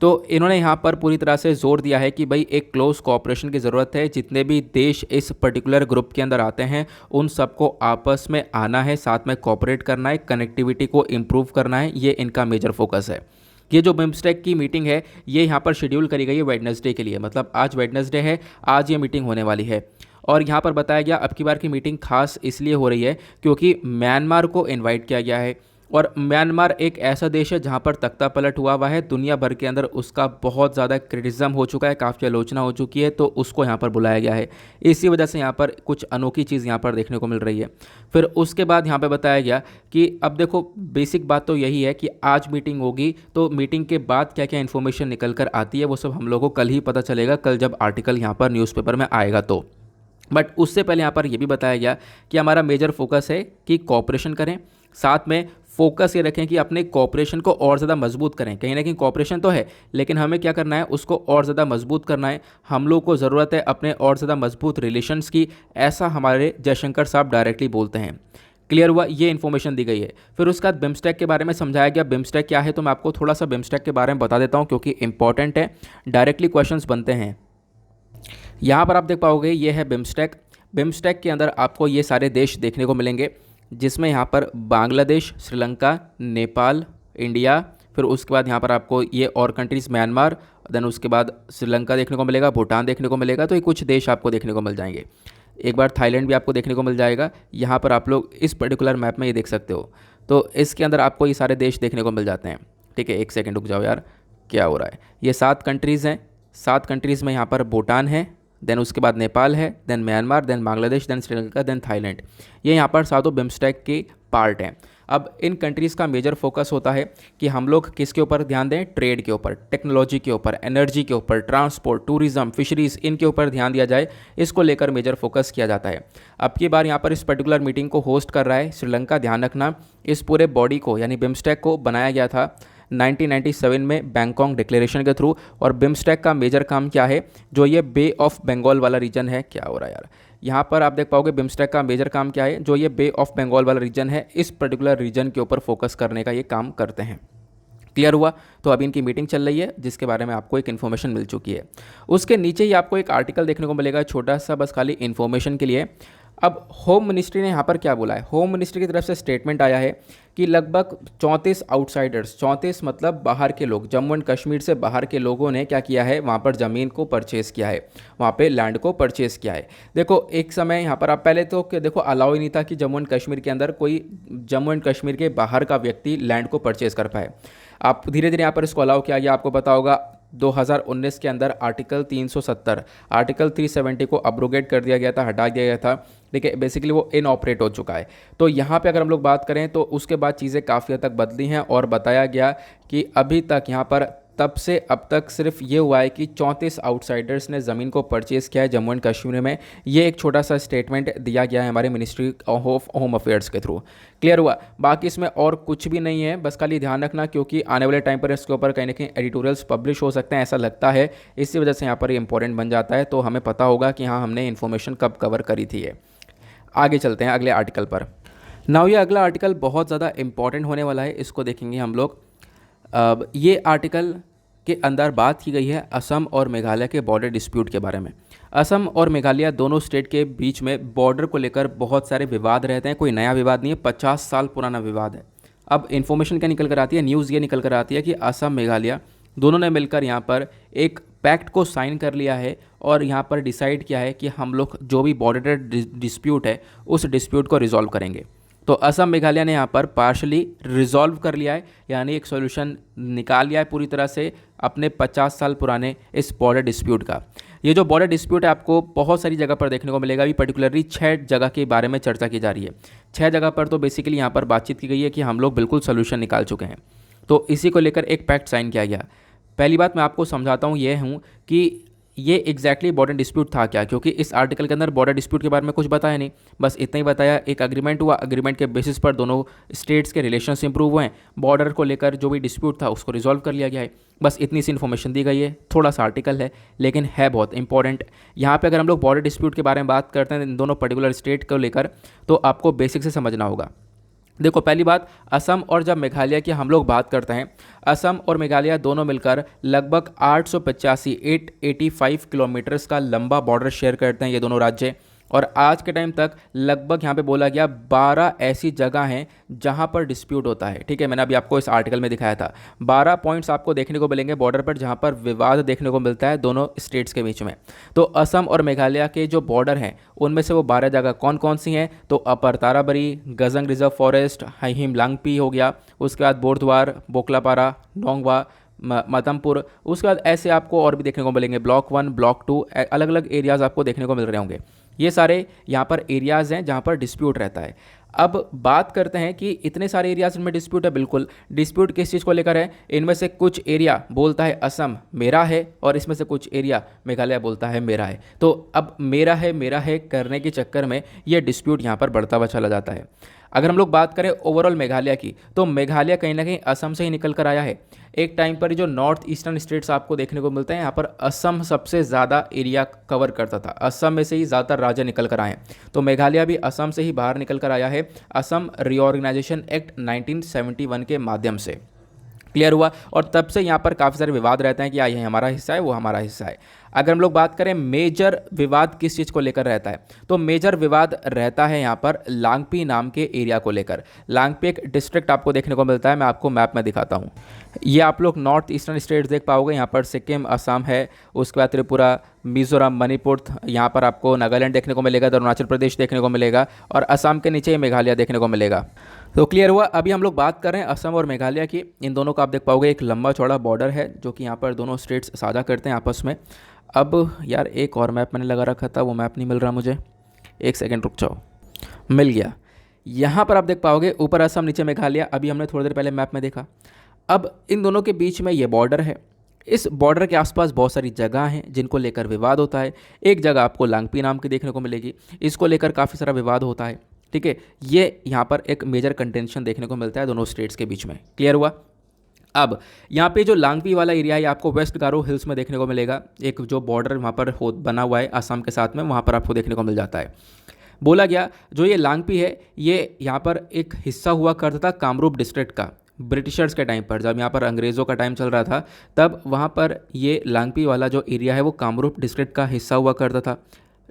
तो इन्होंने यहाँ पर पूरी तरह से जोर दिया है कि भाई एक क्लोज कोऑपरेशन की ज़रूरत है। जितने भी देश इस पर्टिकुलर ग्रुप के अंदर आते हैं, उन सबको आपस में आना है, साथ में कोऑपरेट करना है, कनेक्टिविटी को इम्प्रूव करना है, ये इनका मेजर फोकस है। ये जो बिम्स्टेक की मीटिंग है, ये यहाँ पर शेड्यूल करी गई है वेडनेसडे के लिए, मतलब आज वेडनेसडे है, आज ये मीटिंग होने वाली है। और यहाँ पर बताया गया अब की बार की मीटिंग खास इसलिए हो रही है क्योंकि म्यांमार को इनवाइट किया गया है। और म्यांमार एक ऐसा देश है जहाँ पर तख्ता पलट हुआ हुआ है, दुनिया भर के अंदर उसका बहुत ज़्यादा क्रिटिसिज्म हो चुका है, काफ़ी आलोचना हो चुकी है, तो उसको यहाँ पर बुलाया गया है। इसी वजह से यहाँ पर कुछ अनोखी चीज़ यहाँ पर देखने को मिल रही है। फिर उसके बाद यहाँ पर बताया गया कि अब देखो बेसिक बात तो यही है कि आज मीटिंग होगी, तो मीटिंग के बाद क्या क्या इन्फॉर्मेशन निकल कर आती है वो सब हम लोगों को कल ही पता चलेगा, कल जब आर्टिकल यहाँ पर न्यूज़पेपर में आएगा तो। बट उससे पहले यहाँ पर यह भी बताया गया कि हमारा मेजर फोकस है कि कोऑपरेशन करें, साथ में फोकस ये रखें कि अपने कोऑपरेशन को और ज़्यादा मजबूत करें। कहीं ना कहीं कोऑपरेशन तो है, लेकिन हमें क्या करना है, उसको और ज़्यादा मजबूत करना है। हम लोग को ज़रूरत है अपने और ज़्यादा मजबूत रिलेशंस की, ऐसा हमारे जयशंकर साहब डायरेक्टली बोलते हैं। क्लियर हुआ, ये इन्फॉर्मेशन दी गई है। फिर उसके बाद बिम्स्टेक के बारे में समझाया गया। बिम्स्टेक क्या है, तो मैं आपको थोड़ा सा बिम्स्टेक के बारे में बता देता हूँ, क्योंकि इंपॉर्टेंट है, डायरेक्टली क्वेश्चंस बनते हैं। यहाँ पर आप देख पाओगे ये है बिम्स्टेक। बिम्स्टेक के अंदर आपको ये सारे देश देखने को मिलेंगे, जिसमें यहाँ पर बांग्लादेश, श्रीलंका, नेपाल, इंडिया, फिर उसके बाद यहाँ पर आपको ये और कंट्रीज़ म्यांमार, देन उसके बाद श्रीलंका देखने को मिलेगा, भूटान देखने को मिलेगा। तो ये कुछ देश आपको देखने को मिल जाएंगे। एक बार थाईलैंड भी आपको देखने को मिल जाएगा। यहाँ पर आप लोग इस पर्टिकुलर मैप में ये देख सकते हो, तो इसके अंदर आपको ये सारे देश देखने को मिल जाते हैं। ठीक है, एक सेकेंड रुक जाओ यार, क्या हो रहा है। ये 7 कंट्रीज़ हैं। 7 कंट्रीज़ में यहाँ पर भूटान है, देन उसके बाद नेपाल है, then Myanmar, then Bangladesh, then Sri Lanka, then Thailand. ये यहाँ पर सातों बिम्स्टेक के पार्ट हैं। अब इन कंट्रीज़ का मेजर फोकस होता है कि हम लोग किसके ऊपर ध्यान दें, ट्रेड के ऊपर, टेक्नोलॉजी के ऊपर, एनर्जी के ऊपर, ट्रांसपोर्ट, टूरिज्म, फिशरीज़, इनके ऊपर ध्यान दिया जाए, इसको लेकर मेजर फोकस किया जाता है। अब की बार यहाँ पर इस पर्टिकुलर मीटिंग को होस्ट कर रहा है श्रीलंका। ध्यान रखना, इस पूरे बॉडी को यानी बिम्स्टेक को बनाया गया था 1997 में बैंकॉक डिक्लेरेशन के थ्रू। और बिम्स्टेक का मेजर काम क्या है, जो ये बे ऑफ बंगाल वाला रीजन है, क्या हो रहा है यार, यहाँ पर आप देख पाओगे बिम्स्टेक का मेजर काम क्या है, जो ये बे ऑफ बंगाल वाला रीजन है, इस पर्टिकुलर रीजन के ऊपर फोकस करने का ये काम करते हैं। क्लियर हुआ? तो अभी इनकी मीटिंग चल रही है जिसके बारे में आपको एक इन्फॉर्मेशन मिल चुकी है। उसके नीचे ही आपको एक आर्टिकल देखने को मिलेगा, छोटा सा, बस खाली इन्फॉर्मेशन के लिए। अब होम मिनिस्ट्री ने यहाँ पर क्या बोला है, होम मिनिस्ट्री की तरफ से स्टेटमेंट आया है कि लगभग 34 आउटसाइडर्स, 34 मतलब बाहर के लोग, जम्मू एंड कश्मीर से बाहर के लोगों ने क्या किया है, वहाँ पर ज़मीन को परचेज़ किया है, वहाँ पे लैंड को परचेज़ किया है। देखो एक समय यहाँ पर आप पहले तो देखो अलाउ ही नहीं था कि जम्मू एंड कश्मीर के अंदर कोई जम्मू एंड कश्मीर के बाहर का व्यक्ति लैंड को परचेज़ कर पाए। आप धीरे धीरे यहाँ पर इसको अलाउ किया गया। आपको पता होगा 2019 के अंदर आर्टिकल 370, आर्टिकल 370 को अब्रोगेट कर दिया गया था, हटा दिया गया था। ठीक है, बेसिकली वो इनऑपरेट हो चुका है। तो यहाँ पे अगर हम लोग बात करें तो उसके बाद चीज़ें काफ़ी हद तक बदली हैं और बताया गया कि अभी तक यहाँ पर तब से अब तक सिर्फ ये हुआ है कि 34 आउटसाइडर्स ने ज़मीन को परचेज़ किया है जम्मू एंड कश्मीर में। ये एक छोटा सा स्टेटमेंट दिया गया है हमारे मिनिस्ट्री ऑफ होम अफेयर्स के थ्रू। क्लियर हुआ? बाकी इसमें और कुछ भी नहीं है, बस खाली ध्यान रखना क्योंकि आने वाले टाइम पर इसके ऊपर कहीं ना कहीं एडिटोरियल्स पब्लिश हो सकते हैं, ऐसा लगता है, इसी वजह से यहाँ पर ये इंपॉर्टेंट बन जाता है। तो हमें पता होगा कि हाँ हमने इन्फॉर्मेशन कब कवर करी थी। ये आगे चलते हैं अगले आर्टिकल पर। नाउ ये अगला आर्टिकल बहुत ज़्यादा इंपॉर्टेंट होने वाला है, इसको देखेंगे हम लोग। अब ये आर्टिकल के अंदर बात की गई है असम और मेघालय के बॉर्डर डिस्प्यूट के बारे में। असम और मेघालय दोनों स्टेट के बीच में बॉर्डर को लेकर बहुत सारे विवाद रहते हैं, कोई नया विवाद नहीं है, 50 साल पुराना विवाद है। अब इन्फॉर्मेशन क्या निकल कर आती है, न्यूज़ ये निकल कर आती है कि असम मेघालय दोनों ने मिलकर यहाँ पर एक पैक्ट को साइन कर लिया है और यहाँ पर डिसाइड किया है कि हम लोग जो भी बॉर्डर डिस्प्यूट है उस डिस्प्यूट को रिजॉल्व करेंगे। तो असम मेघालय ने यहाँ पर पार्शली रिजॉल्व कर लिया है, यानी एक सॉल्यूशन निकाल लिया है पूरी तरह से अपने 50 साल पुराने इस बॉर्डर डिस्प्यूट का। ये जो बॉर्डर डिस्प्यूट है आपको बहुत सारी जगह पर देखने को मिलेगा। अभी पर्टिकुलरली 6 जगह के बारे में चर्चा की जा रही है। 6 जगह पर तो बेसिकली यहाँ पर बातचीत की गई है कि हम लोग बिल्कुल सोल्यूशन निकाल चुके हैं। तो इसी को लेकर एक पैक्ट साइन किया गया। पहली बात मैं आपको समझाता हूँ ये हूँ कि ये एग्जैक्टली बॉर्डर डिस्प्यूट था क्या, क्योंकि इस आर्टिकल के अंदर बॉर्डर डिस्प्यूट के बारे में कुछ बताया नहीं, बस इतना ही बताया। एक एग्रीमेंट हुआ, एग्रीमेंट के बेसिस पर दोनों स्टेट्स के रिलेशंस इंप्रूव हुए हैं, बॉर्डर को लेकर जो भी डिस्प्यूट था उसको रिजॉल्व कर लिया गया है। बस इतनी सी इन्फॉर्मेशन दी गई है, थोड़ा सा आर्टिकल है लेकिन है बहुत इंपॉर्टेंट। यहाँ पे अगर हम लोग बॉर्डर डिस्प्यूट के बारे में बात करते हैं इन दोनों पर्टिकुलर स्टेट को लेकर, तो आपको बेसिक से समझना होगा। देखो पहली बात, असम और जब मेघालय की हम लोग बात करते हैं, असम और मेघालय दोनों मिलकर लगभग 885 किलोमीटर्स का लंबा बॉर्डर शेयर करते हैं ये दोनों राज्य। और आज के टाइम तक लगभग यहाँ पे बोला गया 12 ऐसी जगह हैं जहाँ पर डिस्प्यूट होता है। ठीक है, मैंने अभी आपको इस आर्टिकल में दिखाया था 12 पॉइंट्स आपको देखने को मिलेंगे बॉर्डर पर जहाँ पर विवाद देखने को मिलता है दोनों स्टेट्स के बीच में। तो असम और मेघालय के जो बॉर्डर हैं उनमें से वो 12 जगह कौन कौन सी हैं, तो अपर ताराबरी, गजंग रिजर्व फॉरेस्ट, हाइहिम लांगपी हो गया, उसके बाद बोरद्वार, बोकलापारा, नोंगवा, मदमपुर, उसके बाद ऐसे आपको और भी देखने को मिलेंगे ब्लॉक 1, ब्लॉक 2, अलग अलग एरियाज़ आपको देखने को मिल रहे होंगे। ये सारे यहाँ पर एरियाज़ हैं जहाँ पर डिस्प्यूट रहता है। अब बात करते हैं कि इतने सारे एरियाज इनमें डिस्प्यूट है, बिल्कुल डिस्प्यूट किस चीज़ को लेकर है, इनमें से कुछ एरिया बोलता है असम मेरा है और इसमें से कुछ एरिया मेघालय बोलता है मेरा है। तो अब मेरा है करने के चक्कर में ये डिस्प्यूट यहाँ पर बढ़ता हुआ चला जाता है। अगर हम लोग बात करें ओवरऑल मेघालय की, तो मेघालय कहीं ना कहीं असम से ही निकल कर आया है। एक टाइम पर जो नॉर्थ ईस्टर्न स्टेट्स आपको देखने को मिलते हैं, यहाँ पर असम सबसे ज़्यादा एरिया कवर करता था, असम में से ही ज़्यादातर राज्य निकल कर आए हैं। तो मेघालय भी असम से ही बाहर निकल कर आया है असम रीऑर्गेनाइजेशन एक्ट 1971 के माध्यम से। क्लियर हुआ? और तब से यहाँ पर काफ़ी सारे विवाद रहते हैं कि ये हमारा हिस्सा है, वो हमारा हिस्सा है। अगर हम लोग बात करें मेजर विवाद किस चीज़ को लेकर रहता है, तो मेजर विवाद रहता है यहाँ पर लांगपी नाम के एरिया को लेकर। लांगपी एक डिस्ट्रिक्ट आपको देखने को मिलता है, मैं आपको मैप में दिखाता हूँ। ये आप लोग नॉर्थ ईस्टर्न स्टेट्स देख पाओगे, यहाँ पर सिक्किम, असम है, उसके बाद त्रिपुरा, मिजोरम, मणिपुर, यहाँ पर आपको नागालैंड देखने को मिलेगा, अरुणाचल प्रदेश देखने को मिलेगा और असम के नीचे मेघालय देखने को मिलेगा। तो क्लियर हुआ? अभी हम लोग बात कर रहे हैं असम और मेघालय की। इन दोनों का आप देख पाओगे एक लंबा चौड़ा बॉर्डर है जो कि यहाँ पर दोनों स्टेट्स साझा करते हैं आपस में। अब यार एक और मैप मैंने लगा रखा था, वो मैप नहीं मिल रहा मुझे, एक सेकेंड रुक जाओ, मिल गया। यहाँ पर आप देख पाओगे ऊपर असम नीचे मेघालय, अभी हमने थोड़ी देर पहले मैप में देखा। अब इन दोनों के बीच में ये बॉर्डर है। इस बॉर्डर के आसपास बहुत सारी जगह हैं जिनको लेकर विवाद होता है। एक जगह आपको लांगपी नाम की देखने को मिलेगी, इसको लेकर काफ़ी सारा विवाद होता है। ठीक है, ये यहाँ पर एक मेजर कंटेंशन देखने को मिलता है दोनों स्टेट्स के बीच में। क्लियर हुआ? अब यहाँ पे जो लांगपी वाला एरिया है आपको वेस्ट गारो हिल्स में देखने को मिलेगा। एक जो बॉर्डर वहाँ पर बना हुआ है असम के साथ में, वहाँ पर आपको देखने को मिल जाता है। बोला गया जो ये लांगपी है ये यहाँ पर एक हिस्सा हुआ करता था कामरूप डिस्ट्रिक्ट का। ब्रिटिशर्स के टाइम पर जब यहाँ पर अंग्रेज़ों का टाइम चल रहा था तब वहाँ पर ये लांगपी वाला जो एरिया है वो कामरूप डिस्ट्रिक्ट का हिस्सा हुआ करता था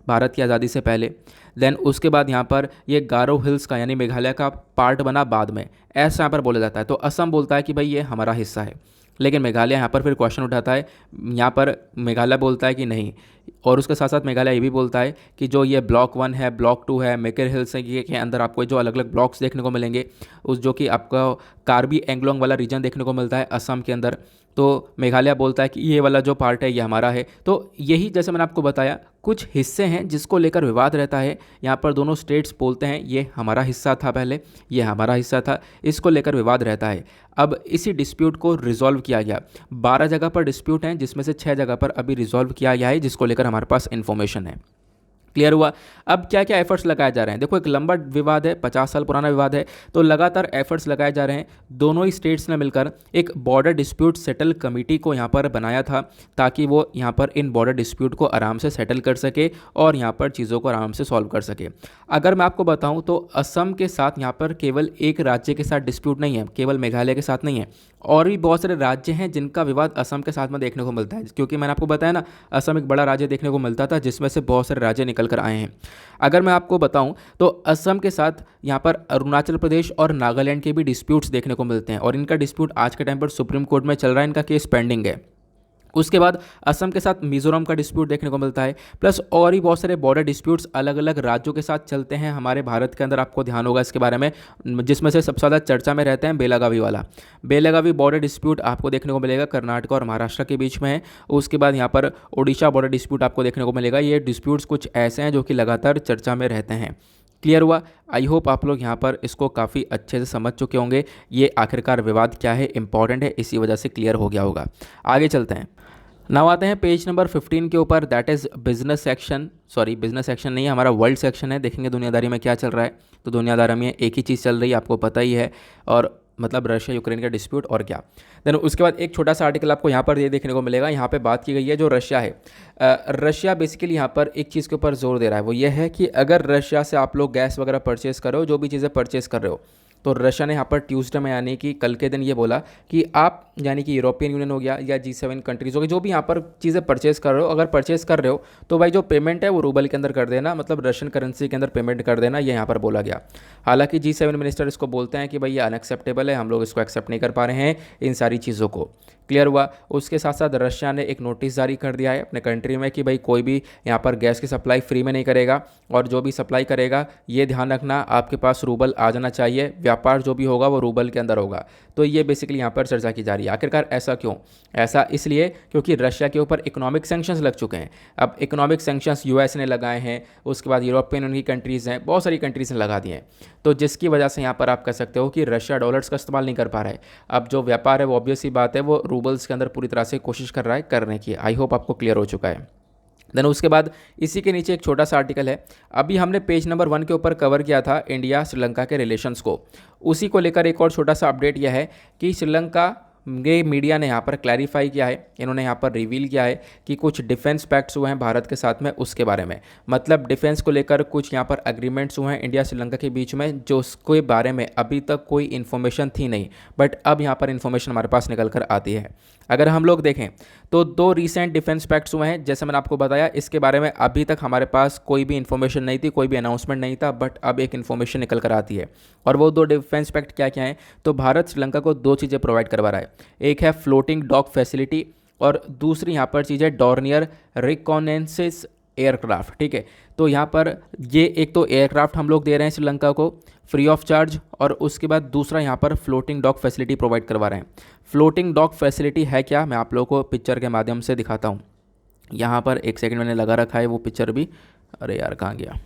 भारत की आज़ादी से पहले। देन उसके बाद यहाँ पर ये गारो हिल्स का यानी मेघालय का पार्ट बना बाद में, ऐसा यहाँ पर बोला जाता है। तो असम बोलता है कि भाई ये हमारा हिस्सा है, लेकिन मेघालय यहाँ पर फिर क्वेश्चन उठाता है। यहाँ पर मेघालय बोलता है कि नहीं, और उसके साथ साथ मेघालय ये भी बोलता है कि जो ये ब्लॉक 1 है, ब्लॉक 2 है, मेकर हिल्स है, के अंदर आपको जो अलग अलग ब्लॉक्स देखने को मिलेंगे, उस जो कि आपको कार्बी एंगलोंग वाला रीजन देखने को मिलता है असम के अंदर। तो मेघालय बोलता है कि ये वाला जो पार्ट है ये हमारा है। तो यही जैसे मैंने आपको बताया कुछ हिस्से हैं जिसको लेकर विवाद रहता है। यहाँ पर दोनों स्टेट्स बोलते हैं ये हमारा हिस्सा था पहले, ये हमारा हिस्सा था, इसको लेकर विवाद रहता है। अब इसी डिस्प्यूट को रिजॉल्व किया गया। 12 जगह पर डिस्प्यूट हैं जिसमें से 6 जगह पर अभी रिजॉल्व किया गया है, जिसको लेकर हमारे पास इन्फॉर्मेशन है। क्लियर हुआ? अब क्या क्या एफर्ट्स लगाए जा रहे हैं? देखो एक लंबा विवाद है, 50 साल पुराना विवाद है, तो लगातार एफर्ट्स लगाए जा रहे हैं। दोनों ही स्टेट्स ने मिलकर एक बॉर्डर डिस्प्यूट सेटल कमेटी को यहाँ पर बनाया था ताकि वो यहाँ पर इन बॉर्डर डिस्प्यूट को आराम से सेटल कर सके और यहाँ पर चीज़ों को आराम से सॉल्व कर सके। अगर मैं आपको बताऊँ तो असम के साथ यहाँ पर केवल एक राज्य के साथ डिस्प्यूट नहीं है, केवल मेघालय के साथ नहीं है, और भी बहुत सारे राज्य हैं जिनका विवाद असम के साथ में देखने को मिलता है। क्योंकि मैंने आपको बताया ना असम एक बड़ा राज्य देखने को मिलता था जिसमें से बहुत सारे राज्य निकल कर आए हैं। अगर मैं आपको बताऊं तो असम के साथ यहाँ पर अरुणाचल प्रदेश और नागालैंड के भी डिस्प्यूट्स देखने को मिलते हैं, और इनका डिस्प्यूट आज के टाइम पर सुप्रीम कोर्ट में चल रहा है, इनका केस पेंडिंग है। उसके बाद असम के साथ मिजोरम का डिस्प्यूट देखने को मिलता है, प्लस और भी बहुत सारे बॉर्डर डिस्प्यूट्स अलग अलग राज्यों के साथ चलते हैं हमारे भारत के अंदर। आपको ध्यान होगा इसके बारे में, जिसमें से सबसे ज़्यादा चर्चा में रहते हैं बेलागावी वाला। बेलागावी बॉर्डर डिस्प्यूट आपको देखने को मिलेगा कर्नाटक और महाराष्ट्र के बीच में है। उसके बाद यहाँ पर ओडिशा बॉर्डर डिस्प्यूट आपको देखने को मिलेगा। ये डिस्प्यूट्स कुछ ऐसे हैं जो कि लगातार चर्चा में रहते हैं। क्लियर हुआ? आई होप आप लोग यहाँ पर इसको काफ़ी अच्छे से समझ चुके होंगे। ये आखिरकार विवाद क्या है, इंपॉर्टेंट है, इसी वजह से क्लियर हो गया होगा। आगे चलते हैं। नाउ आते हैं पेज नंबर 15 के ऊपर, that is business section. Sorry, business section नहीं है, हमारा वर्ल्ड सेक्शन है। देखेंगे दुनियादारी में क्या चल रहा है। तो दुनियादारी में एक ही चीज़ चल रही है, आपको पता ही है, और मतलब रशिया यूक्रेन का डिस्प्यूट और क्या। देन उसके बाद एक छोटा सा आर्टिकल आपको यहाँ पर ये देखने को मिलेगा। यहाँ पे बात की गई है जो रशिया है, रशिया बेसिकली यहाँ पर एक चीज़ के ऊपर जोर दे रहा है, वो ये है कि अगर रशिया से आप लोग गैस वगैरह परचेस कर रहे हो, जो भी चीज़ें परचेस कर रहे हो, तो रशिया ने यहाँ पर ट्यूसडे में यानी कि कल के दिन ये बोला कि आप यानी कि यूरोपियन यूनियन हो गया या G7 कंट्रीज़ हो गई, जो भी यहाँ पर चीज़ें परचेस कर रहे हो, अगर परचेस कर रहे हो तो भाई जो पेमेंट है वो रूबल के अंदर कर देना, मतलब रशियन करेंसी के अंदर पेमेंट कर देना, ये यहाँ पर बोला गया। हालांकि G7 मिनिस्टर इसको बोलते हैं कि भाई ये अनएक्सेप्टेबल है, हम लोग इसको एक्सेप्ट नहीं कर पा रहे हैं इन सारी चीज़ों को। क्लियर हुआ? उसके साथ साथ रशिया ने एक नोटिस जारी कर दिया है अपने कंट्री में कि भाई कोई भी यहाँ पर गैस की सप्लाई फ्री में नहीं करेगा, और जो भी सप्लाई करेगा ये ध्यान रखना आपके पास रूबल आ जाना चाहिए, व्यापार जो भी होगा वो रूबल के अंदर होगा। तो ये बेसिकली यहाँ पर चर्चा की जा रही है। आखिरकार ऐसा क्यों? ऐसा इसलिए क्योंकि रशिया के ऊपर इकोनॉमिक सैंक्शंस लग चुके हैं। अब इकोनॉमिक सैंक्शंस यूएस ने लगाए हैं, उसके बाद यूरोपियन यूनियन की कंट्रीज़ हैं, बहुत सारी कंट्रीज़ ने लगा दिए हैं। तो जिसकी वजह से यहाँ पर आप कह सकते हो कि रशिया डॉलर्स का इस्तेमाल नहीं कर पा रहा है। अब जो व्यापार है वो ऑब्वियस सी बात है वो रूबल्स के अंदर पूरी तरह से कोशिश कर रहा है करने की। आई होप आपको क्लियर हो चुका है। देन उसके बाद इसी के नीचे एक छोटा सा आर्टिकल है, अभी हमने पेज नंबर 1 के ऊपर कवर किया था इंडिया श्रीलंका के रिलेशंस को। उसी को लेकर एक और छोटा सा अपडेट यह है कि श्रीलंका ये मीडिया ने यहाँ पर क्लैरिफाई किया है, इन्होंने यहाँ पर रिवील किया है कि कुछ डिफेंस पैक्ट्स हुए हैं भारत के साथ में, उसके बारे में मतलब डिफेंस को लेकर कुछ यहाँ पर एग्रीमेंट्स हुए हैं इंडिया श्रीलंका के बीच में, जो उसके बारे में अभी तक कोई इन्फॉर्मेशन थी नहीं, बट अब यहाँ पर इन्फॉर्मेशन हमारे पास निकल कर आती है। अगर हम लोग देखें तो 2 रिसेंट डिफेंस पैक्ट्स हुए हैं, जैसे मैंने आपको बताया, इसके बारे में अभी तक हमारे पास कोई भी इन्फॉर्मेशन नहीं थी, कोई भी अनाउंसमेंट नहीं था, बट अब एक इन्फॉर्मेशन निकल कर आती है। और वो 2 डिफेंस पैक्ट क्या क्या हैं? तो भारत श्रीलंका को 2 चीज़ें प्रोवाइड करवा रहा है, एक है फ्लोटिंग डॉक फैसिलिटी और दूसरी यहाँ पर चीज़ है डॉर्नियर रिकॉनेंसिस एयरक्राफ्ट। ठीक है, तो यहाँ पर ये एक तो एयरक्राफ्ट हम लोग दे रहे हैं श्रीलंका को फ्री ऑफ चार्ज, और उसके बाद दूसरा यहाँ पर फ्लोटिंग डॉक फैसिलिटी प्रोवाइड करवा रहे हैं। फ्लोटिंग डॉक फैसिलिटी है क्या, मैं आप लोगों को पिक्चर के माध्यम से दिखाता हूँ। यहाँ पर एक सेकंड मैंने लगा रखा है वो पिक्चर भी, अरे यार कहाँ गया,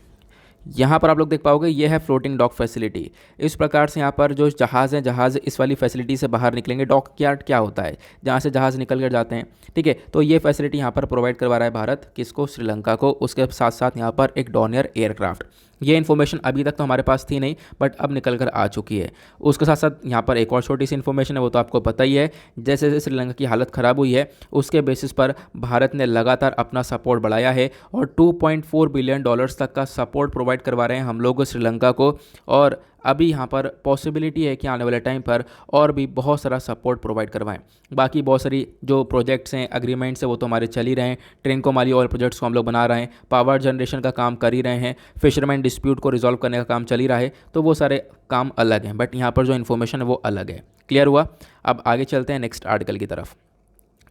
यहाँ पर आप लोग देख पाओगे ये है फ्लोटिंग डॉक फैसिलिटी। इस प्रकार से यहाँ पर जो जहाज़ हैं, जहाज़ इस वाली फैसिलिटी से बाहर निकलेंगे। डॉक यार्ड क्या होता है, जहाँ से जहाज़ निकल कर जाते हैं, ठीक है। तो ये फैसिलिटी यहाँ पर प्रोवाइड करवा रहा है भारत, किसको, श्रीलंका को। उसके साथ साथ यहाँ पर एक डॉनियर एयरक्राफ्ट। ये इन्फॉर्मेशन अभी तक तो हमारे पास थी नहीं, बट अब निकल कर आ चुकी है। उसके साथ साथ यहाँ पर एक और छोटी सी इन्फॉर्मेशन है, वो तो आपको पता ही है। जैसे जैसे श्रीलंका की हालत ख़राब हुई है, उसके बेसिस पर भारत ने लगातार अपना सपोर्ट बढ़ाया है और $2.4 बिलियन तक का सपोर्ट प्रोवाइड करवा रहे हैं हम लोग श्रीलंका को। और अभी यहाँ पर पॉसिबिलिटी है कि आने वाले टाइम पर और भी बहुत सारा सपोर्ट प्रोवाइड करवाएं। बाकी बहुत सारी जो प्रोजेक्ट्स हैं, एग्रीमेंट्स हैं, वो तो हमारे चल ही रहे हैं। ट्रेनकोमाली ऑयल प्रोजेक्ट्स को हम लोग बना रहे हैं, पावर जनरेशन का काम कर ही रहे हैं, फिशरमैन डिस्प्यूट को रिजॉल्व करने का काम चल ही रहा है। तो वो सारे काम अलग हैं, बट यहाँ पर जो इन्फॉर्मेशन है वो अलग है। क्लियर हुआ? अब आगे चलते हैं नेक्स्ट आर्टिकल की तरफ।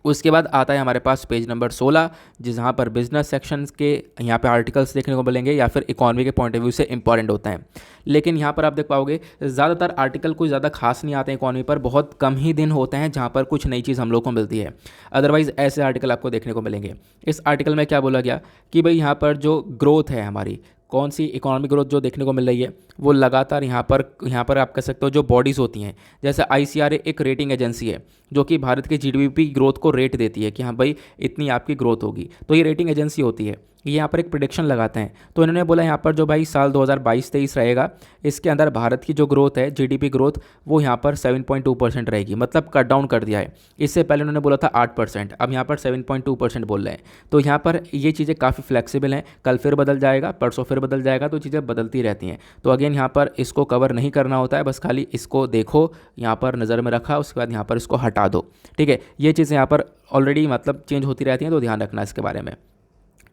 उसके बाद आता है हमारे पास पेज नंबर 16, जहाँ पर बिजनेस सेक्शंस के यहाँ पे आर्टिकल्स देखने को मिलेंगे या फिर इकॉनमी के पॉइंट ऑफ व्यू से इंपॉर्टेंट होते हैं। लेकिन यहाँ पर आप देख पाओगे ज़्यादातर आर्टिकल कोई ज़्यादा खास नहीं आते हैं इकॉनमी पर। बहुत कम ही दिन होते हैं जहाँ पर कुछ नई चीज़ हम लोग को मिलती है। अदरवाइज़ ऐसे आर्टिकल आपको देखने को मिलेंगे। इस आर्टिकल में क्या बोला गया कि भाई यहाँ पर जो ग्रोथ है हमारी, कौन सी इकोनॉमिक ग्रोथ जो देखने को मिल रही है, वो लगातार यहाँ पर आप कह सकते हो जो बॉडीज़ होती हैं, जैसे ICRA एक रेटिंग एजेंसी है जो कि भारत के GDP ग्रोथ को रेट देती है कि हाँ भाई इतनी आपकी ग्रोथ होगी। तो ये रेटिंग एजेंसी होती है, ये यहाँ पर एक प्रिडिक्शन लगाते हैं। तो इन्होंने बोला यहाँ पर जो भाई साल 2022-23 रहेगा, इसके अंदर भारत की जो ग्रोथ है, GDP ग्रोथ, वो यहाँ पर 7.2% रहेगी। मतलब कट डाउन कर दिया है। इससे पहले उन्होंने बोला था 8%, अब यहाँ पर 7.2% बोल रहे हैं। तो यहाँ पर ये चीज़ें काफ़ी फ्लेक्सिबल हैं। कल फिर बदल जाएगा, परसों फिर बदल जाएगा, तो चीज़ें बदलती रहती हैं। तो अगेन यहाँ पर इसको कवर नहीं करना होता है, बस खाली इसको देखो, यहाँ पर नज़र में रखा, उसके बाद यहाँ पर इसको हटा दो, ठीक है। ये चीज़ें यहाँ पर ऑलरेडी मतलब चेंज होती रहती हैं, तो ध्यान रखना इसके बारे में।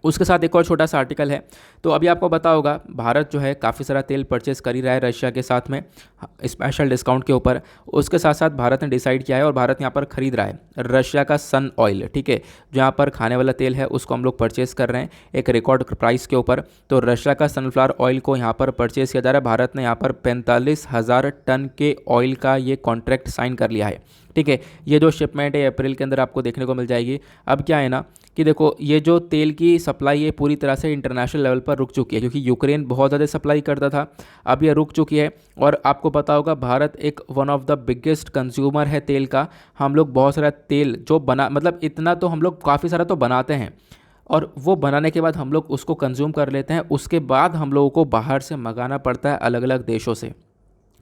उसके साथ एक और छोटा सा आर्टिकल है। तो अभी आपको पता होगा भारत जो है काफ़ी सारा तेल परचेस कर ही रहा है रशिया के साथ में स्पेशल डिस्काउंट के ऊपर। उसके साथ साथ भारत ने डिसाइड किया है और भारत यहाँ पर ख़रीद रहा है रशिया का सन ऑयल, ठीक है। जो यहाँ पर खाने वाला तेल है उसको हम लोग परचेस कर रहे हैं एक रिकॉर्ड प्राइस के ऊपर। तो रशिया का सनफ्लावर ऑयल को यहाँ पर परचेस किया जा रहा है। भारत ने यहाँ पर 45,000 टन के ऑयल का ये कॉन्ट्रैक्ट साइन कर लिया है, ठीक है। ये जो शिपमेंट है अप्रैल के अंदर आपको देखने को मिल जाएगी। अब क्या है ना कि देखो ये जो तेल की सप्लाई है पूरी तरह से इंटरनेशनल लेवल पर रुक चुकी है, क्योंकि यूक्रेन बहुत ज़्यादा सप्लाई करता था, अब ये रुक चुकी है। और आपको पता होगा भारत एक one of the biggest consumer है तेल का। हम लोग बहुत सारा तेल जो बना, मतलब इतना तो हम लोग काफ़ी सारा तो बनाते हैं, और वो बनाने के बाद हम लोग उसको कंज्यूम कर लेते हैं। उसके बाद हम लोगों को बाहर से मंगाना पड़ता है अलग अलग देशों से,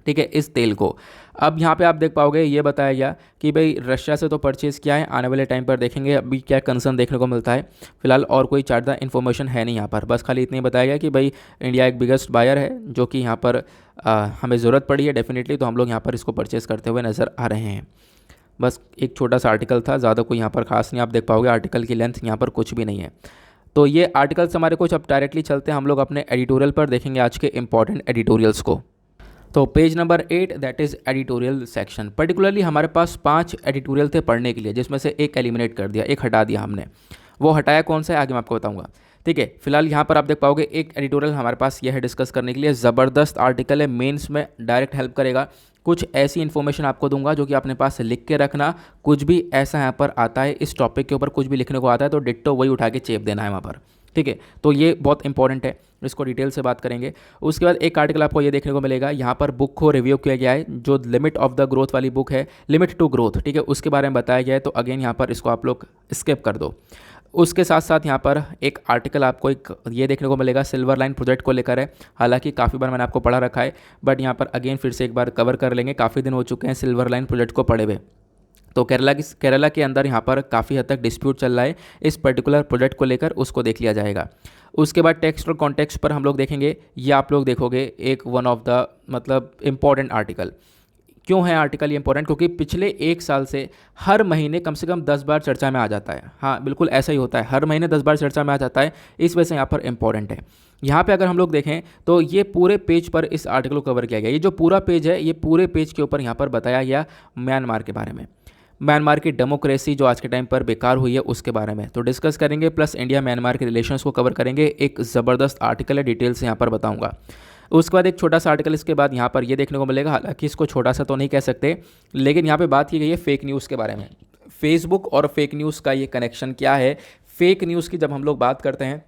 ठीक है, इस तेल को। अब यहाँ पे आप देख पाओगे ये बताया गया कि भाई रशिया से तो परचेज़ किया है, आने वाले टाइम पर देखेंगे अभी क्या कंसर्न देखने को मिलता है। फिलहाल और कोई ज़्यादा इन्फॉर्मेशन है नहीं यहाँ पर, बस खाली इतना ही बताया गया कि भाई इंडिया एक बिगेस्ट बायर है जो कि यहाँ पर हमें ज़रूरत पड़ी है डेफिनेटली, तो हम लोग यहाँ पर इसको परचेज़ करते हुए नज़र आ रहे हैं। बस एक छोटा सा आर्टिकल था, ज़्यादा कोई यहाँ पर खास नहीं। आप देख पाओगे आर्टिकल की लेंथ यहाँ पर कुछ भी नहीं है। तो ये आर्टिकल्स हमारे कुछ। अब डायरेक्टली चलते हैं हम लोग अपने एडिटोरियल पर, देखेंगे आज के इंपॉर्टेंट एडिटोरियल्स को। तो page number 8 that is editorial section. Particularly हमारे पास 5 एडिटोरियल थे पढ़ने के लिए, जिसमें से एक एलिमिनेट कर दिया, एक हटा दिया हमने। वो हटाया कौन सा है आगे मैं आपको बताऊंगा, ठीक है। फिलहाल यहाँ पर आप देख पाओगे एक एडिटोरियल हमारे पास यह है डिस्कस करने के लिए। ज़बरदस्त आर्टिकल है, मेंस में डायरेक्ट हेल्प करेगा। कुछ ऐसी इन्फॉर्मेशन आपको दूंगा जो कि अपने पास लिख के रखना। कुछ भी ऐसा यहाँ पर आता है इस टॉपिक के ऊपर, कुछ भी लिखने को आता है तो डिट्टो वही उठा के चेप देना है वहाँ पर, ठीक है। तो ये बहुत इंपॉर्टेंट है, इसको डिटेल से बात करेंगे। उसके बाद एक आर्टिकल आपको ये देखने को मिलेगा, यहाँ पर बुक को रिव्यू किया गया है, जो लिमिट ऑफ द ग्रोथ वाली बुक है, लिमिट टू ग्रोथ, ठीक है, उसके बारे में बताया गया है। तो अगेन यहाँ पर इसको आप लोग स्किप कर दो। उसके साथ साथ यहाँ पर एक आर्टिकल आपको एक ये देखने को मिलेगा सिल्वर लाइन प्रोजेक्ट को लेकर है। हालांकि काफ़ी बार मैंने आपको पढ़ा रखा है, बट यहाँ पर अगेन फिर से एक बार कवर कर लेंगे। काफ़ी दिन हो चुके हैं सिल्वर लाइन प्रोजेक्ट को पढ़े हुए। तो केरला के अंदर यहाँ पर काफ़ी हद तक डिस्प्यूट चल रहा है इस पर्टिकुलर प्रोजेक्ट को लेकर, उसको देख लिया जाएगा। उसके बाद टेक्स्ट और कॉन्टेक्स्ट पर हम लोग देखेंगे। ये आप लोग देखोगे एक वन ऑफ द मतलब इम्पॉर्टेंट आर्टिकल। क्यों है आर्टिकल ये इंपॉर्टेंट? क्योंकि पिछले एक साल से हर महीने कम से कम 10 बार चर्चा में आ जाता है। हाँ बिल्कुल ऐसा ही होता है, हर महीने 10 बार चर्चा में आ जाता है, इस वजह से यहाँ पर इंपॉर्टेंट है। यहाँ पे अगर हम लोग देखें तो ये पूरे पेज पर इस आर्टिकल को कवर किया गया। ये जो पूरा पेज है, ये पूरे पेज के ऊपर यहाँ पर बताया गया म्यांमार के बारे में, म्यांमार की डेमोक्रेसी जो आज के टाइम पर बेकार हुई है उसके बारे में तो डिस्कस करेंगे, प्लस इंडिया म्यांमार के रिलेशंस को कवर करेंगे। एक ज़बरदस्त आर्टिकल है, डिटेल से यहाँ पर बताऊँगा। उसके बाद एक छोटा सा आर्टिकल इसके बाद यहाँ पर ये देखने को मिलेगा, हालांकि इसको छोटा सा तो नहीं कह सकते, लेकिन यहाँ पे बात की गई है फेक न्यूज़ के बारे में। फेसबुक और फेक न्यूज़ का ये कनेक्शन क्या है? फेक न्यूज़ की जब हम लोग बात करते हैं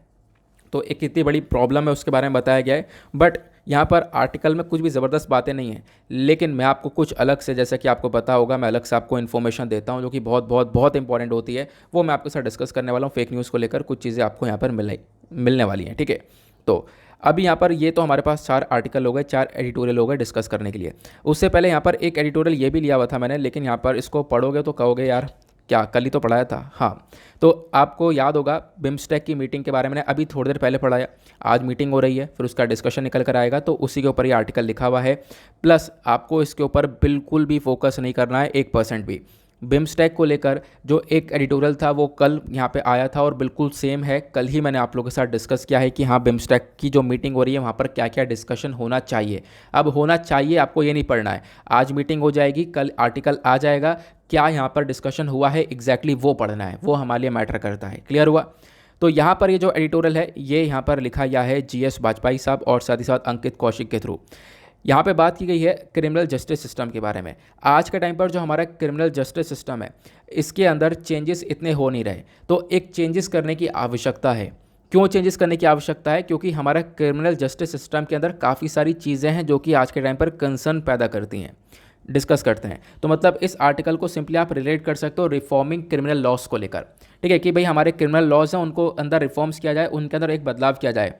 तो एक कितनी बड़ी प्रॉब्लम है उसके बारे में बताया गया है। बट यहाँ पर आर्टिकल में कुछ भी ज़बरदस्त बातें नहीं हैं, लेकिन मैं आपको कुछ अलग से, जैसे कि आपको पता होगा, मैं अलग से आपको इन्फॉर्मेशन देता हूँ जो कि बहुत बहुत बहुत इंपॉर्टेंट होती है, वो मैं आपके साथ डिस्कस करने वाला हूँ। फेक न्यूज़ को लेकर कुछ चीज़ें आपको यहाँ पर मिलने वाली हैं, ठीक है। तो अभी यहाँ पर ये तो हमारे पास 4 आर्टिकल हो गए, 4 एडिटोरियल हो गए डिस्कस करने के लिए। उससे पहले यहाँ पर एक एडिटोरियल ये भी लिया हुआ था मैंने, लेकिन यहाँ पर इसको पढ़ोगे तो कहोगे यार क्या कल ही तो पढ़ाया था। हाँ, तो आपको याद होगा बिम्स्टेक की मीटिंग के बारे में मैंने अभी थोड़ी देर पहले पढ़ाया। आज मीटिंग हो रही है, फिर उसका डिस्कशन निकल कर आएगा, तो उसी के ऊपर ये आर्टिकल लिखा हुआ है। प्लस आपको इसके ऊपर बिल्कुल भी फोकस नहीं करना है 1% भी। बिम्स्टेक को लेकर जो एक एडिटोरियल था वो कल यहाँ पे आया था और बिल्कुल सेम है। कल ही मैंने आप लोगों के साथ डिस्कस किया है कि हाँ बिम्स्टेक की जो मीटिंग हो रही है वहाँ पर क्या क्या डिस्कशन होना चाहिए। अब होना चाहिए आपको ये नहीं पढ़ना है, आज मीटिंग हो जाएगी, कल आर्टिकल आ जाएगा, क्या यहाँ पर डिस्कशन हुआ है एग्जैक्टली वो पढ़ना है, वो हमारे लिए मैटर करता है। क्लियर हुआ? तो यहाँ पर ये जो एडिटोरियल है ये यहाँ पर लिखा गया है GS वाजपेयी साहब और साथ ही साथ अंकित कौशिक के थ्रू। यहाँ पे बात की गई है क्रिमिनल जस्टिस सिस्टम के बारे में। आज के टाइम पर जो हमारा क्रिमिनल जस्टिस सिस्टम है इसके अंदर चेंजेस इतने हो नहीं रहे, तो एक चेंजेस करने की आवश्यकता है। क्यों चेंजेस करने की आवश्यकता है? क्योंकि हमारा क्रिमिनल जस्टिस सिस्टम के अंदर काफ़ी सारी चीज़ें हैं जो कि आज के टाइम पर कंसर्न पैदा करती हैं। डिस्कस करते हैं, तो मतलब इस आर्टिकल को सिंपली आप रिलेट कर सकते हो रिफॉर्मिंग क्रिमिनल लॉस को लेकर। ठीक है कि भाई हमारे क्रिमिनल लॉज हैं उनको अंदर रिफॉर्म्स किया जाए, उनके अंदर एक बदलाव किया जाए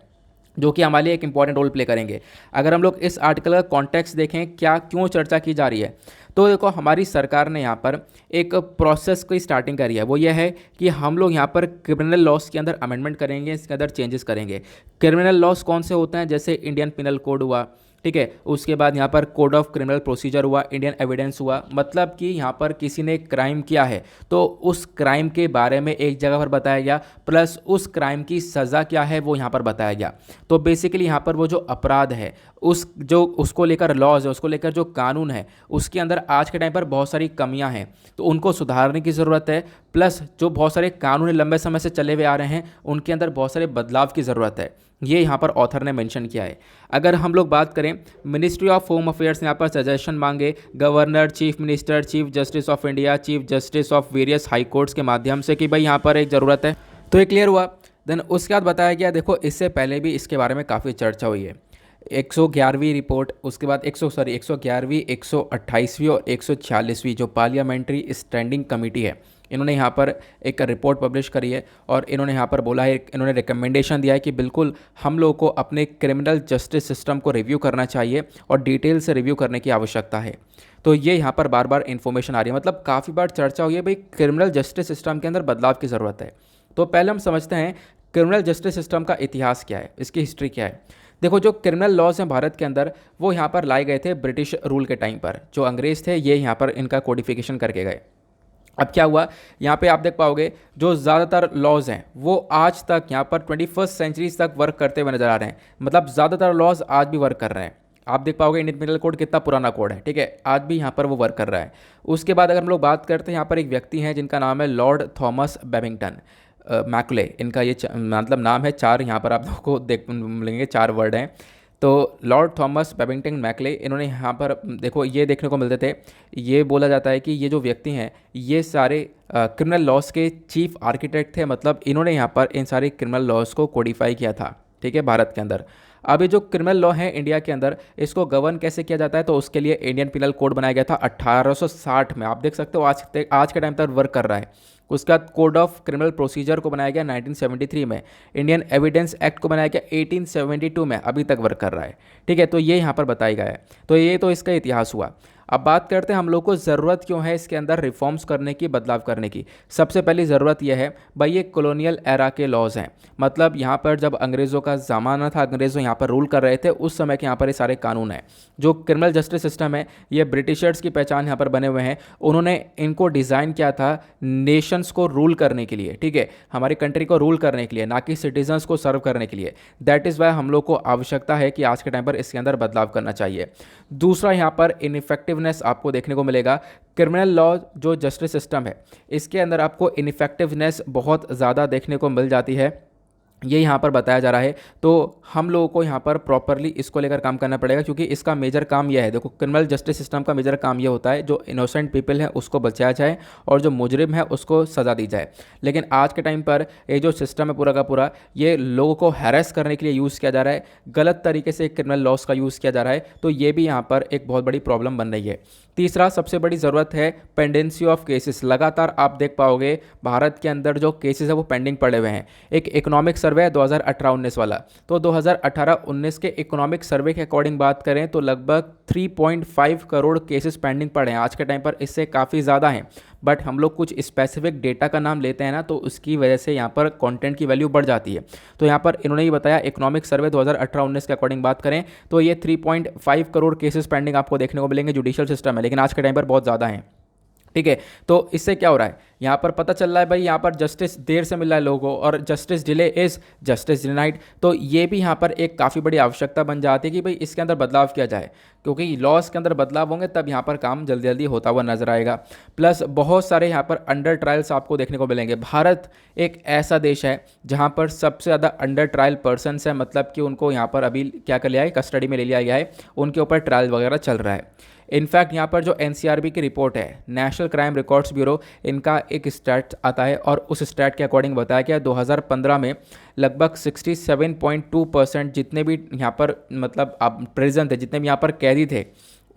जो कि हमारे लिए एक इंपॉर्टेंट रोल प्ले करेंगे। अगर हम लोग इस आर्टिकल का कॉन्टेक्स्ट देखें क्या क्यों चर्चा की जा रही है, तो देखो हमारी सरकार ने यहाँ पर एक प्रोसेस की स्टार्टिंग करी है। वो ये है कि हम लोग यहाँ पर क्रिमिनल लॉस के अंदर अमेंडमेंट करेंगे, इसके अंदर चेंजेस करेंगे। क्रिमिनल लॉस कौन से होते हैं? जैसे इंडियन पिनल कोड हुआ, ठीक है, उसके बाद यहाँ पर कोड ऑफ क्रिमिनल प्रोसीजर हुआ, इंडियन एविडेंस हुआ। मतलब कि यहाँ पर किसी ने क्राइम किया है तो उस क्राइम के बारे में एक जगह पर बताया गया, प्लस उस क्राइम की सज़ा क्या है वो यहाँ पर बताया गया। तो बेसिकली यहाँ पर वो जो अपराध है उसको लेकर लॉज है, उसको लेकर जो कानून है उसके अंदर आज के टाइम पर बहुत सारी कमियां हैं, तो उनको सुधारने की ज़रूरत है। प्लस जो बहुत सारे कानून लंबे समय से चले हुए आ रहे हैं उनके अंदर बहुत सारे बदलाव की ज़रूरत है, ये यहाँ पर ऑथर ने मेंशन किया है। अगर हम लोग बात करें, मिनिस्ट्री ऑफ होम अफेयर्स ने यहाँ पर सजेशन मांगे governor, chief minister, chief justice of India, chief justice of various high courts के माध्यम से कि भाई यहाँ पर एक ज़रूरत है, तो ये क्लियर हुआ। देन उसके बाद बताया गया, देखो इससे पहले भी इसके बारे में काफ़ी चर्चा हुई है। 111वीं रिपोर्ट, उसके बाद 111वीं, 128वीं और 146वीं जो पार्लियामेंट्री स्टैंडिंग कमेटी है, इन्होंने यहाँ पर एक रिपोर्ट पब्लिश करी है और इन्होंने यहाँ पर बोला है, इन्होंने रिकमेंडेशन दिया है कि बिल्कुल हम लोग को अपने क्रिमिनल जस्टिस सिस्टम को रिव्यू करना चाहिए और डिटेल से रिव्यू करने की आवश्यकता है। तो ये यहाँ पर बार बार इन्फॉर्मेशन आ रही है, मतलब काफ़ी बार चर्चा हुई है भाई क्रिमिनल जस्टिस सिस्टम के अंदर बदलाव की ज़रूरत है। तो पहले हम समझते हैं क्रिमिनल जस्टिस सिस्टम का इतिहास क्या है, इसकी हिस्ट्री क्या है। देखो जो क्रिमिनल लॉज हैं भारत के अंदर वो यहाँ पर लाए गए थे ब्रिटिश रूल के टाइम पर, जो अंग्रेज़ थे ये यहाँ पर इनका कोडिफिकेशन करके गए। अब क्या हुआ, यहाँ पे आप देख पाओगे जो ज़्यादातर लॉज हैं वो आज तक यहाँ पर 21st सेंचुरी तक वर्क करते हुए नजर आ रहे हैं, मतलब ज़्यादातर लॉज आज भी वर्क कर रहे हैं। आप देख पाओगे इंडियन पिनल कोड कितना पुराना कोड है, ठीक है, आज भी यहाँ पर वो वर्क कर रहा है। उसके बाद अगर हम लोग बात करते हैं, यहाँ पर एक व्यक्ति हैं जिनका नाम है लॉर्ड थॉमस बेबिंगटन मैकले, इनका ये मतलब नाम है। 4 यहाँ पर आप लोगों को देख मिलेंगे, 4 वर्ड हैं। तो लॉर्ड थॉमस बेबिंगटन मैकले, इन्होंने यहाँ पर देखो ये देखने को मिलते थे, ये बोला जाता है कि ये जो व्यक्ति हैं ये सारे क्रिमिनल लॉज के चीफ आर्किटेक्ट थे, मतलब इन्होंने यहाँ पर इन सारे क्रिमिनल लॉज को कोडिफाई किया था, ठीक है, भारत के अंदर। अब ये जो क्रिमिनल लॉ है इंडिया के अंदर, इसको गवर्न कैसे किया जाता है, तो उसके लिए इंडियन पिनल कोड बनाया गया था 1860 में। आप देख सकते हो आज के टाइम तक वर्क कर रहा है। उसका कोड ऑफ क्रिमिनल प्रोसीजर को बनाया गया 1973 में, इंडियन एविडेंस एक्ट को बनाया गया 1872 में, अभी तक वर्क कर रहा है, ठीक है। तो ये यहाँ पर बताया गया है, तो ये तो इसका इतिहास हुआ। अब बात करते हैं हम लोग को ज़रूरत क्यों है इसके अंदर रिफॉर्म्स करने की, बदलाव करने की। सबसे पहली ज़रूरत यह है भाई ये कॉलोनियल एरा के लॉज हैं, मतलब यहाँ पर जब अंग्रेज़ों का ज़माना था, अंग्रेज़ों यहाँ पर रूल कर रहे थे, उस समय के यहाँ पर ये सारे कानून हैं। जो क्रिमिनल जस्टिस सिस्टम है ये ब्रिटिशर्स की पहचान यहाँ पर बने हुए हैं, उन्होंने इनको डिज़ाइन किया था नेशंस को रूल करने के लिए, ठीक है, हमारी कंट्री को रूल करने के लिए, ना कि सिटीजन्स को सर्व करने के लिए। दैट इज़ वाई हम लोग को आवश्यकता है कि आज के टाइम पर इसके अंदर बदलाव करना चाहिए। दूसरा यहाँ पर इनइफेक्टिवनेस आपको देखने को मिलेगा। क्रिमिनल लॉ जो जस्टिस सिस्टम है इसके अंदर आपको इनइफेक्टिवनेस बहुत ज़्यादा देखने को मिल जाती है। ये यहाँ पर बताया जा रहा है। तो हम लोगों को यहाँ पर प्रॉपरली इसको लेकर काम करना पड़ेगा, क्योंकि इसका मेजर काम यह है, देखो क्रिमिनल जस्टिस सिस्टम का मेजर काम ये होता है जो इनोसेंट पीपल है उसको बचाया जाए और जो मुजरिम है उसको सज़ा दी जाए। लेकिन आज के टाइम पर ये जो सिस्टम है पूरा का पूरा, ये लोगों को हैरेस करने के लिए यूज़ किया जा रहा है, गलत तरीके से क्रिमिनल लॉस का यूज़ किया जा रहा है। तो ये भी यहाँ पर एक बहुत बड़ी प्रॉब्लम बन रही है। तीसरा सबसे बड़ी ज़रूरत है पेंडेंसी ऑफ केसेस। लगातार आप देख पाओगे भारत के अंदर जो केसेस है वो पेंडिंग पड़े हुए हैं। एक इकोनॉमिक सर्वे है 2018-19 वाला, तो 2018-19 के इकोनॉमिक सर्वे के अकॉर्डिंग बात करें तो लगभग 3.5 करोड़ केसेस पेंडिंग पड़े हैं आज के टाइम पर। इससे काफ़ी ज़्यादा हैं, बट हम लोग कुछ स्पेसिफिक डेटा का नाम लेते हैं ना, तो उसकी वजह से यहाँ पर कंटेंट की वैल्यू बढ़ जाती है। तो यहाँ पर इन्होंने ये बताया इकोनॉमिक सर्वे 2018-19 के अकॉर्डिंग बात करें तो ये 3.5 करोड़ केसेस पेंडिंग आपको देखने को मिलेंगे। जुडिशियल सिस्टम है, लेकिन आज के टाइम पर बहुत ज़्यादा हैं। ठीक है, तो इससे क्या हो रहा है, यहाँ पर पता चल रहा है भाई यहाँ पर जस्टिस देर से मिल रहा है लोगों को, और justice delay is justice denied. तो ये भी यहाँ पर एक काफ़ी बड़ी आवश्यकता बन जाती है कि भाई इसके अंदर बदलाव किया जाए, क्योंकि लॉस के अंदर बदलाव होंगे तब यहाँ पर काम जल्दी जल्दी होता हुआ नजर आएगा। प्लस बहुत सारे यहाँ पर अंडर ट्रायल्स आपको देखने को मिलेंगे। भारत एक ऐसा देश है जहाँ पर सबसे ज़्यादा अंडर ट्रायल पर्सनस है, मतलब कि उनको यहाँ पर अभी क्या कर लिया है, कस्टडी में ले लिया गया है, उनके ऊपर ट्रायल वगैरह चल रहा है। इनफैक्ट यहाँ पर जो NCRB की रिपोर्ट है, नेशनल क्राइम रिकॉर्ड्स ब्यूरो, इनका एक स्टैट आता है और उस स्टैट के अकॉर्डिंग बताया गया 2015 में लगभग 67.2% जितने भी यहाँ पर मतलब प्रेजेंट थे, जितने भी यहाँ पर कैदी थे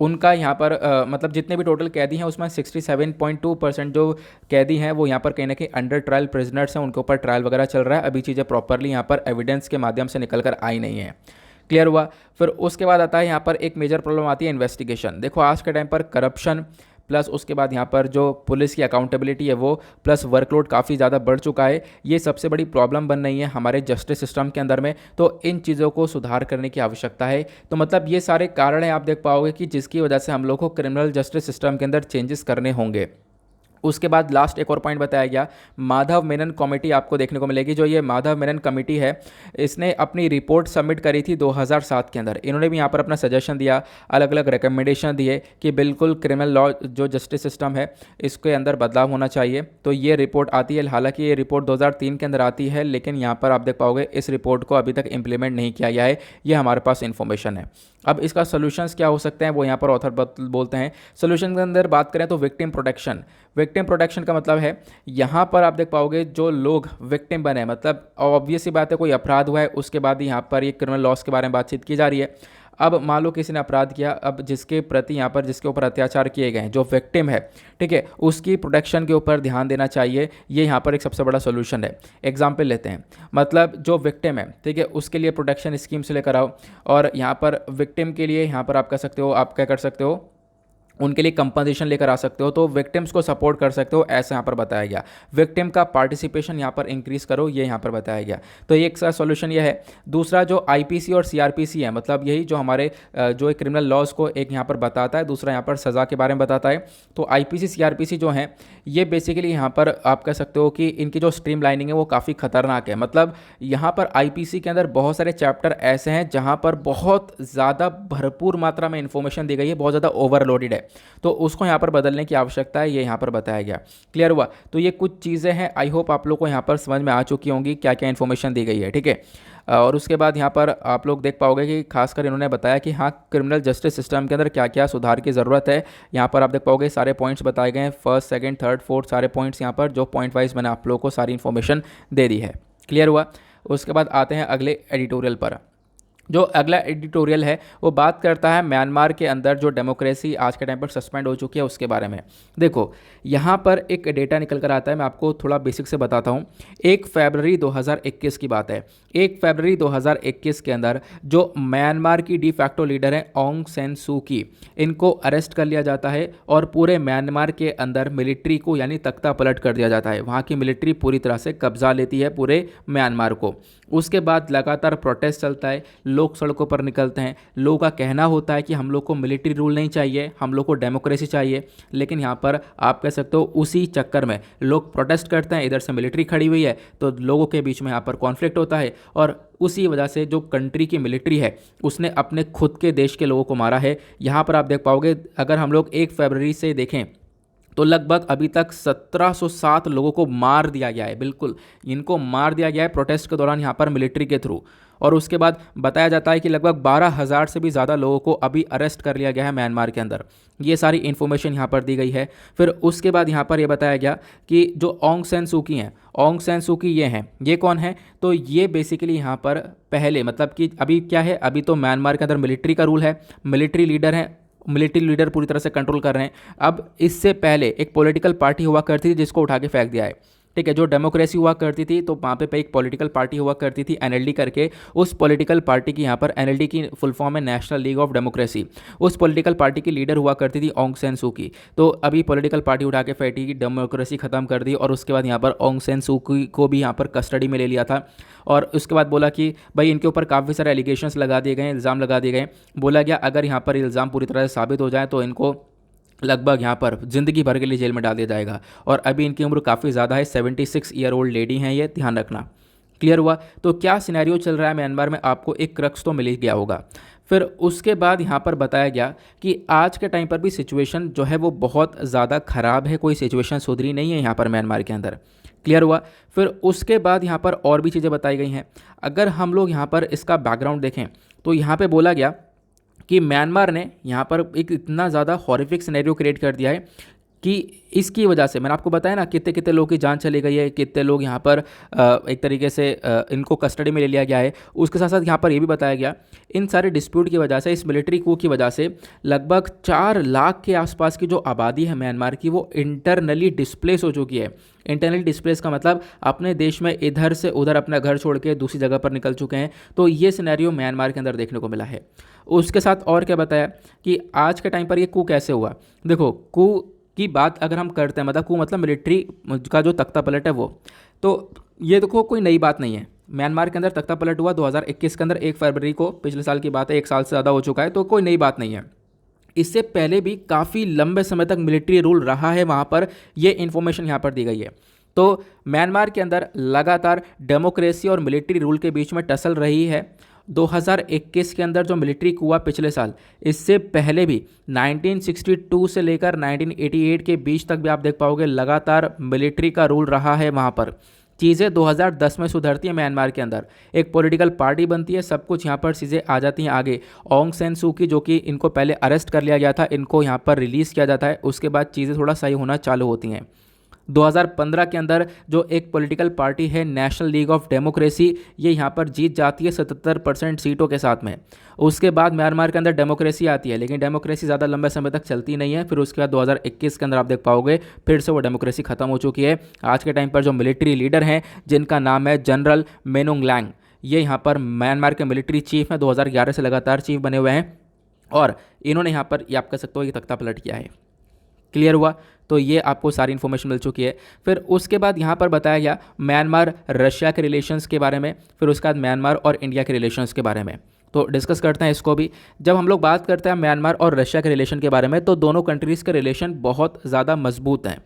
उनका यहाँ पर मतलब जितने भी टोटल कैदी हैं उसमें 67.2% जो कैदी हैं वो यहाँ पर कहीं ना कहीं अंडर ट्रायल प्रिजनर्स हैं, उनके ऊपर ट्रायल वगैरह चल रहा है। अभी चीज़ें प्रॉपरली यहाँ पर एविडेंस के माध्यम से निकल कर आई नहीं है। क्लियर हुआ। फिर उसके बाद आता है यहाँ पर एक मेजर प्रॉब्लम आती है इन्वेस्टिगेशन। देखो आज के टाइम पर करप्शन प्लस उसके बाद यहाँ पर जो पुलिस की अकाउंटेबिलिटी है वो प्लस वर्कलोड काफ़ी ज़्यादा बढ़ चुका है। ये सबसे बड़ी प्रॉब्लम बन रही है हमारे जस्टिस सिस्टम के अंदर में। तो इन चीज़ों को सुधार करने की आवश्यकता है। तो मतलब ये सारे कारण हैं आप देख पाओगे कि जिसकी वजह से हम लोग को क्रिमिनल जस्टिस सिस्टम के अंदर चेंजेस करने होंगे। उसके बाद लास्ट एक और पॉइंट बताया गया, माधव मेनन कमेटी आपको देखने को मिलेगी। जो ये माधव मेनन कमेटी है, इसने अपनी रिपोर्ट सबमिट करी थी 2007 के अंदर। इन्होंने भी यहाँ पर अपना सजेशन दिया, अलग अलग रिकमेंडेशन दिए कि बिल्कुल क्रिमिनल लॉ जो जस्टिस सिस्टम है इसके अंदर बदलाव होना चाहिए। तो ये रिपोर्ट आती है, हालांकि ये रिपोर्ट 2003 के अंदर आती है, लेकिन यहाँ पर आप देख पाओगे इस रिपोर्ट को अभी तक इम्प्लीमेंट नहीं किया गया है। ये हमारे पास इन्फॉर्मेशन है। अब इसका सोल्यूशंस क्या हो सकते हैं वो यहाँ पर ऑथर बोलते हैं। सोल्यूशन के अंदर बात करें तो विक्टिम प्रोटेक्शन। विक्टिम प्रोटेक्शन का मतलब है यहाँ पर आप देख पाओगे जो लोग विक्टिम बने, मतलब ऑब्वियस सी बात है कोई अपराध हुआ है उसके बाद यहाँ पर ये क्रिमिनल लॉस के बारे में बातचीत की जा रही है। अब मान लो किसी ने अपराध किया, अब जिसके प्रति यहाँ पर जिसके ऊपर अत्याचार किए गए हैं, जो विक्टिम है, ठीक है, उसकी प्रोटेक्शन के ऊपर ध्यान देना चाहिए। ये यहाँ पर एक सबसे बड़ा सोल्यूशन है। एग्जाम्पल लेते हैं, मतलब जो विक्टिम है, ठीक है, उसके लिए प्रोटेक्शन स्कीम से लेकर आओ, और यहाँ पर विक्टिम के लिए यहाँ पर आप कर सकते हो, आप क्या कर सकते हो, उनके लिए कंपनसेशन लेकर आ सकते हो, तो विक्टिम्स को सपोर्ट कर सकते हो, ऐसा यहाँ पर बताया गया। विक्टिम का पार्टिसिपेशन यहाँ पर इंक्रीज करो, ये यहाँ पर बताया गया। तो ये एक सॉल्यूशन ये है। दूसरा जो IPC और CRPC है, मतलब यही जो हमारे जो एक क्रिमिनल लॉज को एक यहाँ पर बताता है, दूसरा यहाँ पर सज़ा के बारे में बताता है। तो IPC CRPC जो हैं ये बेसिकली यहाँ पर आप कह सकते हो कि इनकी जो स्ट्रीम लाइनिंग है वो काफ़ी खतरनाक है। मतलब यहाँ पर IPC के अंदर बहुत सारे चैप्टर ऐसे हैं जहाँ पर बहुत ज़्यादा भरपूर मात्रा में इन्फॉर्मेशन दी गई है, बहुत ज़्यादा ओवरलोडेड है, तो उसको यहाँ पर बदलने की आवश्यकता है, ये यहाँ पर बताया गया। क्लियर हुआ। तो ये कुछ चीज़ें हैं, आई होप आप लोग को यहाँ पर समझ में आ चुकी होंगी क्या क्या इन्फॉर्मेशन दी गई है, ठीक है। और उसके बाद यहाँ पर आप लोग देख पाओगे कि खासकर इन्होंने बताया कि हाँ क्रिमिनल जस्टिस सिस्टम के अंदर क्या क्या सुधार की ज़रूरत है। यहाँ पर आप देख पाओगे सारे पॉइंट्स बताए गए हैं, फर्स्ट सेकंड थर्ड फोर्थ सारे पॉइंट्स यहाँ पर जो पॉइंट वाइज मैंने आप लोगों को सारी इन्फॉर्मेशन दे दी है। क्लियर हुआ। उसके बाद आते हैं अगले एडिटोरियल पर। जो अगला एडिटोरियल है वो बात करता है म्यांमार के अंदर जो डेमोक्रेसी आज के टाइम पर सस्पेंड हो चुकी है उसके बारे में। देखो यहाँ पर एक डेटा निकल कर आता है, मैं आपको थोड़ा बेसिक से बताता हूँ। 1 फरवरी 2021 की बात है। 1 फरवरी 2021 के अंदर जो म्यांमार की डी फैक्टो लीडर है ऑंग सैन सू की, इनको अरेस्ट कर लिया जाता है और पूरे म्यांमार के अंदर मिलिट्री को यानी तख्ता पलट कर दिया जाता है। वहाँ की मिलिट्री पूरी तरह से कब्जा लेती है पूरे म्यांमार को। उसके बाद लगातार प्रोटेस्ट चलता है, लोग सड़कों पर निकलते हैं, लोगों का कहना होता है कि हम लोग को मिलिट्री रूल नहीं चाहिए, हम लोग को डेमोक्रेसी चाहिए। लेकिन यहाँ पर आप कह सकते हो उसी चक्कर में लोग प्रोटेस्ट करते हैं, इधर से मिलिट्री खड़ी हुई है, तो लोगों के बीच में यहाँ पर कॉन्फ्लिक्ट होता है और उसी वजह से जो कंट्री की मिलिट्री है उसने अपने खुद के देश के लोगों को मारा है। यहाँ पर आप देख पाओगे अगर हम लोग 1 फरवरी से देखें तो लगभग अभी तक 1707 लोगों को मार दिया गया है। बिल्कुल, इनको मार दिया गया है प्रोटेस्ट के दौरान यहाँ पर मिलिट्री के थ्रू। और उसके बाद बताया जाता है कि लगभग 12,000 से भी ज़्यादा लोगों को अभी अरेस्ट कर लिया गया है म्यांमार के अंदर। ये सारी इन्फॉर्मेशन यहाँ पर दी गई है। फिर उसके बाद यहाँ पर ये बताया गया कि जो ऑन्ग सैन सू की हैं, ऑन्ग सैन सू की ये हैं, ये कौन है? तो ये बेसिकली यहाँ पर पहले मतलब कि अभी क्या है, अभी तो म्यांमार के अंदर मिलिट्री का रूल है, मिलिट्री लीडर है, मिलिट्री लीडर पूरी तरह से कंट्रोल कर रहे हैं। अब इससे पहले एक पॉलिटिकल पार्टी हुआ करती थी जिसको उठा के फेंक दिया है, ठीक है। जो डेमोक्रेसी हुआ करती थी तो वहाँ पे एक पॉलिटिकल पार्टी हुआ करती थी एनएलडी करके। उस पॉलिटिकल पार्टी की यहाँ पर एनएलडी की फुल फॉर्म है नेशनल लीग ऑफ डेमोक्रेसी। उस पॉलिटिकल पार्टी की लीडर हुआ करती थी ऑन्ग सैन सू की। तो अभी पॉलिटिकल पार्टी उठा के फेंकी, डेमोक्रेसी खत्म कर दी और उसके बाद यहाँ पर ऑन्ग सैन सू की को भी यहाँ पर कस्टडी में ले लिया था। और उसके बाद बोला कि भाई इनके ऊपर काफ़ी सारे एलिगेशंस लगा दिए गए, इल्ज़ाम लगा दिए गए। बोला गया अगर यहाँ पर इल्ज़ाम पूरी तरह से साबित हो जाए तो इनको लगभग यहाँ पर ज़िंदगी भर के लिए जेल में डाल दिया जाएगा। और अभी इनकी उम्र काफ़ी ज़्यादा है, 76 ईयर ओल्ड लेडी हैं ये, ध्यान रखना। क्लियर हुआ? तो क्या सिनेरियो चल रहा है म्यांमार में, आपको एक क्रक्स तो मिल ही गया होगा। फिर उसके बाद यहाँ पर बताया गया कि आज के टाइम पर भी सिचुएशन जो है वो बहुत ज़्यादा ख़राब है, कोई सिचुएशन सुधरी नहीं है यहाँ पर म्यांमार के अंदर। क्लियर हुआ? फिर उसके बाद यहाँ पर और भी चीज़ें बताई गई हैं। अगर हम लोग यहाँ पर इसका बैकग्राउंड देखें तो यहाँ पे बोला गया कि म्यांमार ने यहाँ पर एक इतना ज़्यादा हॉरिफिक सिनेरियो क्रिएट कर दिया है कि इसकी वजह से मैंने आपको बताया ना कितने कितने लोगों की जान चली गई है, कितने लोग यहाँ पर एक तरीके से इनको कस्टडी में ले लिया गया है। उसके साथ साथ यहाँ पर ये भी बताया गया इन सारे डिस्प्यूट की वजह से, इस मिलिट्री कू की वजह से लगभग 4 लाख के आसपास की जो आबादी है म्यांमार की वो इंटरनली डिस्प्लेस हो चुकी है। इंटरनली डिस्प्लेस का मतलब अपने देश में इधर से उधर अपना घर छोड़ के दूसरी जगह पर निकल चुके हैं। तो ये सिनेरियो म्यांमार के अंदर देखने को मिला है। उसके साथ और क्या बताया कि आज के टाइम पर ये कू कैसे हुआ। देखो, कू की बात अगर हम करते हैं, मतलब कू मतलब मिलिट्री का जो तख्ता पलट है वो, तो ये देखो कोई नई बात नहीं है। म्यांमार के अंदर तख्ता पलट हुआ 2021 के अंदर 1 फरवरी को, पिछले साल की बात है, 1 साल से ज़्यादा हो चुका है, तो कोई नई बात नहीं है। इससे पहले भी काफ़ी लंबे समय तक मिलिट्री रूल रहा है वहाँ पर, ये इन्फॉर्मेशन यहाँ पर दी गई है। तो म्यांमार के अंदर लगातार डेमोक्रेसी और मिलिट्री रूल के बीच में टसल रही है। 2021 के अंदर जो मिलिट्री coup हुआ पिछले साल, इससे पहले भी 1962 से लेकर 1988 के बीच तक भी आप देख पाओगे लगातार मिलिट्री का रूल रहा है वहाँ पर। चीज़ें 2010 में सुधरती हैं म्यांमार के अंदर, एक पॉलिटिकल पार्टी बनती है, सब कुछ यहाँ पर चीज़ें आ जाती हैं आगे। ऑन्ग सैन सू की जो कि इनको पहले अरेस्ट कर लिया गया था, इनको यहाँ पर रिलीज़ किया जाता है, उसके बाद चीज़ें थोड़ा सही होना चालू होती हैं। 2015 के अंदर जो एक पॉलिटिकल पार्टी है नेशनल लीग ऑफ डेमोक्रेसी, ये यहाँ पर जीत जाती है 77% सीटों के साथ में। उसके बाद म्यांमार के अंदर डेमोक्रेसी आती है, लेकिन डेमोक्रेसी ज़्यादा लंबे समय तक चलती नहीं है। फिर उसके बाद 2021 के अंदर आप देख पाओगे फिर से वो डेमोक्रेसी खत्म हो चुकी है। आज के टाइम पर जो मिलिट्री लीडर हैं जिनका नाम है जनरल मेनुंगलैंग, ये यहाँ पर म्यांमार के मिलिट्री चीफ हैं, 2011 से लगातार चीफ बने हुए हैं और इन्होंने यहाँ पर ये आप कह सकते हो ये तख्ता पलट किया है। क्लियर हुआ? तो ये आपको सारी इन्फॉर्मेशन मिल चुकी है। फिर उसके बाद यहाँ पर बताया गया म्यांमार रशिया के रिलेशंस के बारे में, फिर उसके बाद म्यांमार और इंडिया के रिलेशंस के बारे में। तो डिस्कस करते हैं इसको भी। जब हम लोग बात करते हैं म्यांमार और रशिया के रिलेशन के बारे में, तो दोनों कंट्रीज़ के रिलेशन बहुत ज़्यादा मजबूत हैं।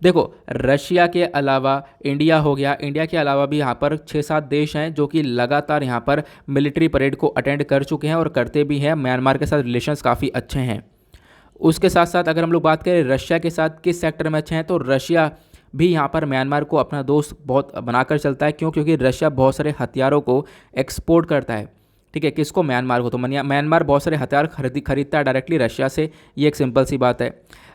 देखो, रशिया के अलावा इंडिया हो गया, इंडिया के अलावा भी यहाँ पर 6-7 देश हैं जो कि लगातार यहाँ पर मिलिट्री परेड को अटेंड कर चुके हैं और करते भी हैं। म्यांमार के साथ रिलेशंस काफ़ी अच्छे हैं। उसके साथ साथ अगर हम लोग बात करें रशिया के साथ किस सेक्टर में अच्छे हैं, तो रशिया भी यहाँ पर म्यांमार को अपना दोस्त बहुत बनाकर चलता है। क्यों? क्योंकि रशिया बहुत सारे हथियारों को एक्सपोर्ट करता है। ठीक है, किसको? म्यांमार को। तो म्यांमार बहुत सारे हथियार खरीदता है डायरेक्टली रशिया से, ये एक सिंपल सी बात है।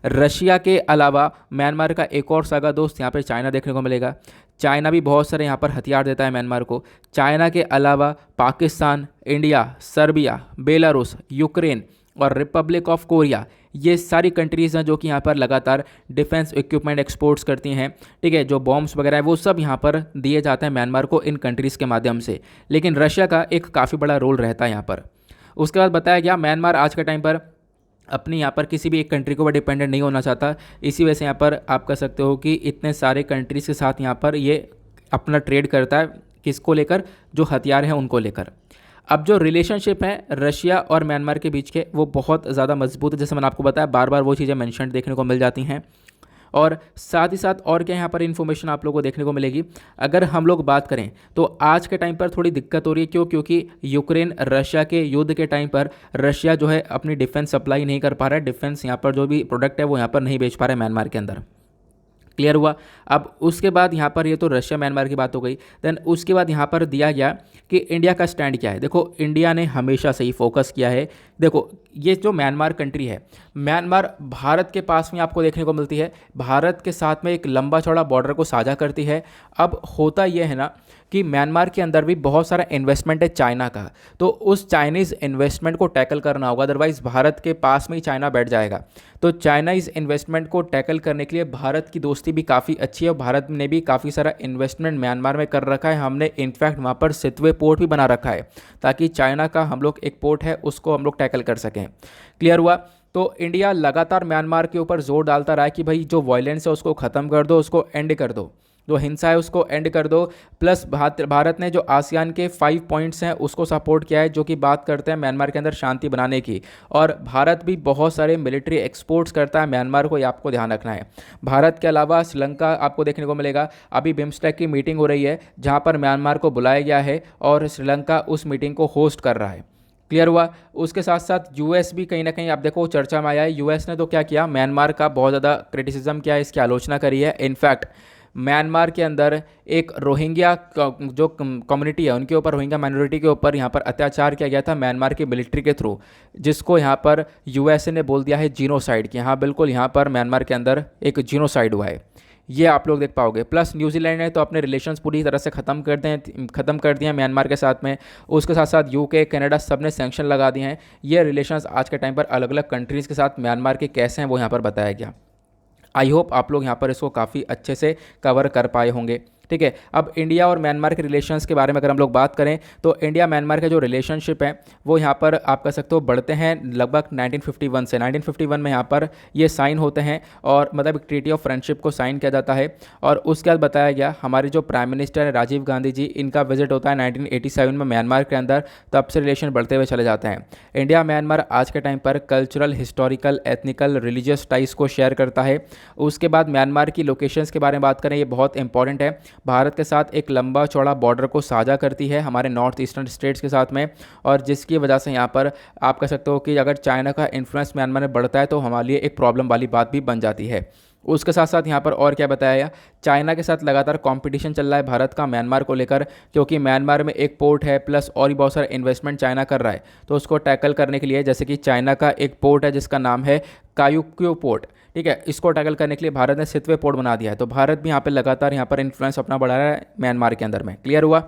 रशिया के अलावा म्यांमार का एक और सगा दोस्त यहाँ पर चाइना देखने को मिलेगा। चाइना भी बहुत सारे यहाँ पर हथियार देता है म्यांमार को। चाइना के अलावा Pakistan, India, Serbia, Belarus, Ukraine और रिपब्लिक ऑफ कोरिया, ये सारी कंट्रीज़ हैं जो कि यहाँ पर लगातार डिफेंस इक्विपमेंट एक्सपोर्ट्स करती हैं। ठीक है, जो बॉम्ब्स वगैरह है वो सब यहाँ पर दिए जाते हैं म्यांमार को इन कंट्रीज़ के माध्यम से। लेकिन रशिया का एक काफ़ी बड़ा रोल रहता है यहाँ पर। उसके बाद बताया गया म्यांमार आज के टाइम पर अपनी यहाँ पर किसी भी एक कंट्री को डिपेंडेंट नहीं होना चाहता। इसी वजह से यहाँ पर आप कह सकते हो कि इतने सारे कंट्रीज़ के साथ यहाँ पर ये अपना ट्रेड करता है। किसको लेकर? जो हथियार हैं उनको लेकर। अब जो रिलेशनशिप है रशिया और म्यांमार के बीच के, वो बहुत ज़्यादा मजबूत है। जैसे मैंने आपको बताया, बार बार वो चीज़ें मेंशन देखने को मिल जाती हैं। और साथ ही साथ और क्या यहाँ पर इन्फॉर्मेशन आप लोगों को देखने को मिलेगी, अगर हम लोग बात करें तो आज के टाइम पर थोड़ी दिक्कत हो रही है। क्यों? क्योंकि यूक्रेन रशिया के युद्ध के टाइम पर रशिया जो है अपनी डिफेंस सप्लाई नहीं कर पा रहा है, डिफेंस यहाँ पर जो भी प्रोडक्ट है वो यहाँ पर नहीं बेच पा रहा है म्यांमार के अंदर। क्लियर हुआ। अब उसके बाद यहाँ पर ये तो रशिया म्यांमार की बात हो गई। देन उसके बाद यहाँ पर दिया गया कि इंडिया का स्टैंड क्या है। देखो इंडिया ने हमेशा से ही फोकस किया है। देखो ये जो म्यांमार कंट्री है, म्यांमार भारत के पास में आपको देखने को मिलती है, भारत के साथ में एक लंबा चौड़ा बॉर्डर को साझा करती है। अब होता यह है ना कि म्यांमार के अंदर भी बहुत सारा इन्वेस्टमेंट है चाइना का, तो उस चाइनीज़ इन्वेस्टमेंट को टैकल करना होगा, अदरवाइज़ भारत के पास में ही चाइना बैठ जाएगा। तो चाइनीज़ इन्वेस्टमेंट को टैकल करने के लिए भारत की दोस्ती भी काफ़ी अच्छी है और भारत ने भी काफ़ी सारा इन्वेस्टमेंट म्यांमार में कर रखा है। हमने इनफैक्ट वहाँ पर सितवे पोर्ट भी बना रखा है ताकि चाइना का हम लोग एक पोर्ट है उसको हम लोग टैकल कर सकें। क्लियर हुआ। तो इंडिया लगातार म्यांमार के ऊपर जोर डालता रहा है कि भाई जो वायलेंस है उसको ख़त्म कर दो, उसको एंड कर दो, जो हिंसा है उसको एंड कर दो। प्लस भारत ने जो आसियान के 5 पॉइंट्स हैं उसको सपोर्ट किया है, जो कि बात करते हैं म्यांमार के अंदर शांति बनाने की। और भारत भी बहुत सारे मिलिट्री एक्सपोर्ट्स करता है म्यांमार को, ये आपको ध्यान रखना है। भारत के अलावा श्रीलंका आपको देखने को मिलेगा। अभी बिम्स्टेक की मीटिंग हो रही है जहाँ पर म्यांमार को बुलाया गया है और श्रीलंका उस मीटिंग को होस्ट कर रहा है। क्लियर हुआ। उसके साथ साथ यूएस भी कहीं ना कहीं आप देखो चर्चा में आया है। यूएस ने तो क्या किया, म्यांमार का बहुत ज़्यादा क्रिटिसिज्म किया है, इसकी आलोचना करी है। इनफैक्ट म्यांमार के अंदर एक रोहिंग्या जो कम्युनिटी है उनके ऊपर, रोहिंग्या माइनॉरिटी के ऊपर यहाँ पर अत्याचार किया गया था म्यांमार की मिलिट्री के थ्रू, जिसको यहाँ पर यूएसए ने बोल दिया है जीनोसाइड कि हाँ बिल्कुल यहाँ पर म्यांमार के अंदर एक जीनोसाइड हुआ है। ये आप लोग देख पाओगे। प्लस न्यूजीलैंड ने तो अपने रिलेशंस पूरी तरह से ख़त्म कर दिए हैं म्यांमार के साथ में। उसके साथ साथ यूके, कनाडा सब ने सैंक्शन लगा दिए हैं। ये रिलेशंस आज के टाइम पर अलग अलग कंट्रीज़ के साथ म्यांमार के कैसे हैं वो यहाँ पर बताया गया। आई होप आप लोग यहाँ पर इसको काफ़ी अच्छे से कवर कर पाए होंगे। ठीक है। अब इंडिया और म्यांमार के रिलेशंस के बारे में अगर हम लोग बात करें तो इंडिया म्यांमार के जो रिलेशनशिप है वो यहाँ पर आप कह सकते हो बढ़ते हैं लगभग 1951 से। 1951 में यहाँ पर ये साइन होते हैं और मतलब एक ट्रीटी ऑफ फ्रेंडशिप को साइन किया जाता है। और उसके बाद बताया गया हमारे जो प्राइम मिनिस्टर है राजीव गांधी जी, इनका विजिट होता है 1987 में म्यांमार के अंदर, तब से रिलेशन बढ़ते हुए चले जाते हैं। इंडिया म्यांमार आज के टाइम पर cultural, historical, ethnical, religious ties को शेयर करता है। उसके बाद म्यांमार की लोकेशंस के बारे में बात करें, ये बहुत इंपॉर्टेंट है। भारत के साथ एक लंबा चौड़ा बॉर्डर को साझा करती है हमारे नॉर्थ ईस्टर्न स्टेट्स के साथ में, और जिसकी वजह से यहाँ पर आप कह सकते हो कि अगर चाइना का इन्फ्लुएंस म्यांमार में बढ़ता है तो हमारे लिए एक प्रॉब्लम वाली बात भी बन जाती है। उसके साथ साथ यहाँ पर और क्या बताया गया, चाइना के साथ लगातार कंपटीशन चल रहा है भारत का म्यांमार को लेकर, क्योंकि म्यांमार में एक पोर्ट है प्लस और भी बहुत सारा इन्वेस्टमेंट चाइना कर रहा है। तो उसको टैकल करने के लिए, जैसे कि चाइना का एक पोर्ट है जिसका नाम है कायुक्यो पोर्ट, ठीक है, इसको टैकल करने के लिए भारत ने सितवे पोर्ट बना दिया है। तो भारत भी यहाँ पर लगातार यहाँ पर इन्फ्लुएंस अपना बढ़ा रहा है म्यांमार के अंदर में। क्लियर हुआ।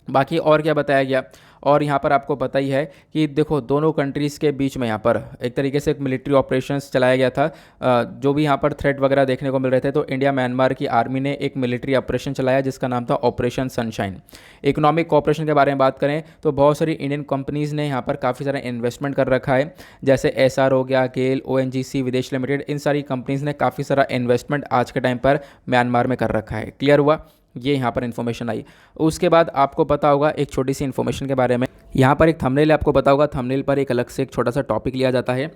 बाकी और क्या बताया गया, और यहाँ पर आपको पता ही है कि देखो दोनों कंट्रीज़ के बीच में यहाँ पर एक तरीके से एक मिलिट्री ऑपरेशंस चलाया गया था। जो भी यहाँ पर थ्रेट वगैरह देखने को मिल रहे थे, तो इंडिया म्यांमार की आर्मी ने एक मिलिट्री ऑपरेशन चलाया जिसका नाम था ऑपरेशन सनशाइन। इकोनॉमिक कॉपरेशन के बारे में बात करें तो बहुत सारी इंडियन कंपनीज़ ने यहाँ पर काफ़ी सारा इन्वेस्टमेंट कर रखा है, जैसे एसआर हो गया, गेल, ओएनजीसी विदेश लिमिटेड, इन सारी कंपनीज़ ने काफ़ी सारा इन्वेस्टमेंट आज के टाइम पर म्यांमार में कर रखा है। क्लियर हुआ। ये यहाँ पर इन्फॉर्मेशन आई। उसके बाद आपको पता होगा एक छोटी सी इन्फॉर्मेशन के बारे में, यहाँ पर एक थंबनेल आपको पता होगा, थंबनेल पर एक अलग से एक छोटा सा टॉपिक लिया जाता है।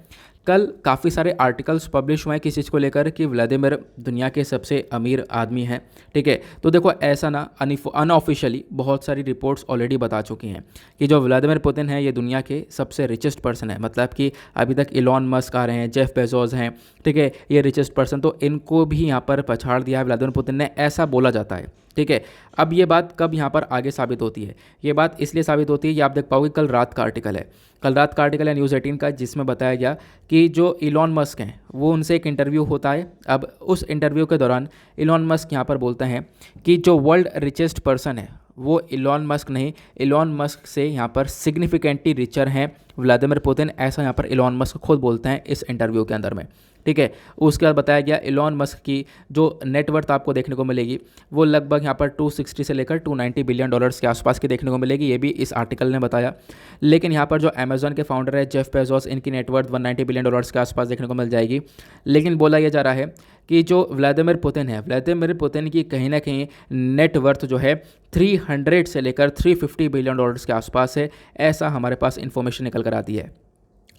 कल काफ़ी सारे आर्टिकल्स पब्लिश हुए हैं किस चीज़ को लेकर कि व्लादिमीर दुनिया के सबसे अमीर आदमी हैं। ठीक है, तो देखो ऐसा ना अनऑफिशियली बहुत सारी रिपोर्ट्स ऑलरेडी बता चुकी हैं कि जो व्लादिमीर पुतिन है ये दुनिया के सबसे रिचेस्ट पर्सन है। मतलब कि अभी तक इलॉन मस्क आ रहे हैं, जेफ बेजोस हैं, ठीक है, ये रिचेस्ट पर्सन, तो इनको भी यहाँ पर पछाड़ दिया है व्लादिमीर पुतिन ने, ऐसा बोला जाता है। ठीक है, अब ये बात कब यहाँ पर आगे साबित होती है, ये बात इसलिए साबित होती है, ये आप देख पाओगे कल रात का आर्टिकल है, कल रात का आर्टिकल है न्यूज़ 18 का, जिसमें बताया गया कि जो इलॉन मस्क हैं वो उनसे एक इंटरव्यू होता है। अब उस इंटरव्यू के दौरान इलॉन मस्क यहाँ पर बोलते हैं कि जो वर्ल्ड रिचेस्ट पर्सन है वो इलॉन मस्क नहीं, इलॉन मस्क से यहाँ पर सिग्निफिकेंटली रिचर हैं व्लादिमीर पुतिन, ऐसा यहाँ पर इलॉन मस्क खुद बोलते हैं इस इंटरव्यू के अंदर में। ठीक है, उसके बाद बताया गया इलॉन मस्क की जो नेटवर्थ आपको देखने को मिलेगी वो लगभग यहाँ पर 260 से लेकर 290 बिलियन डॉलर्स के आसपास की देखने को मिलेगी, ये भी इस आर्टिकल ने बताया। लेकिन यहाँ पर जो अमेजॉन के फाउंडर है जेफ बेजोस, इनकी नेटवर्थ 190 बिलियन डॉलर्स के आसपास देखने को मिल जाएगी। लेकिन बोला यह जा रहा है कि जो व्लादिमीर पुतिन है, व्लादिमीर पुतिन की कहीं ना कहीं नेटवर्थ जो है 300 से लेकर 350 बिलियन डॉलर्स के आसपास है, ऐसा हमारे पास इन्फॉर्मेशन निकल कर आती है।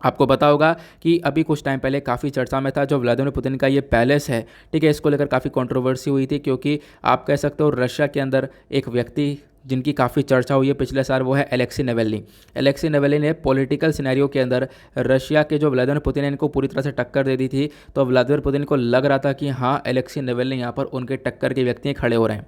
आपको पता होगा कि अभी कुछ टाइम पहले काफ़ी चर्चा में था जो व्लादिमीर पुतिन का ये पैलेस है, ठीक है, इसको लेकर काफ़ी कंट्रोवर्सी हुई थी, क्योंकि आप कह सकते हो रशिया के अंदर एक व्यक्ति जिनकी काफ़ी चर्चा हुई है पिछले साल, वो है एलेक्सी नेवेल्नी। एलेक्सी नेवेल्नी ने पॉलिटिकल सिनेरियो के अंदर रशिया के जो व्लादिमीर पुतिन है इनको पूरी तरह से टक्कर दे दी थी। तो व्लादिमीर पुतिन को लग रहा था कि हाँ, एलेक्सी नेवेल्नी यहाँ पर उनके टक्कर के व्यक्ति खड़े हो रहे हैं।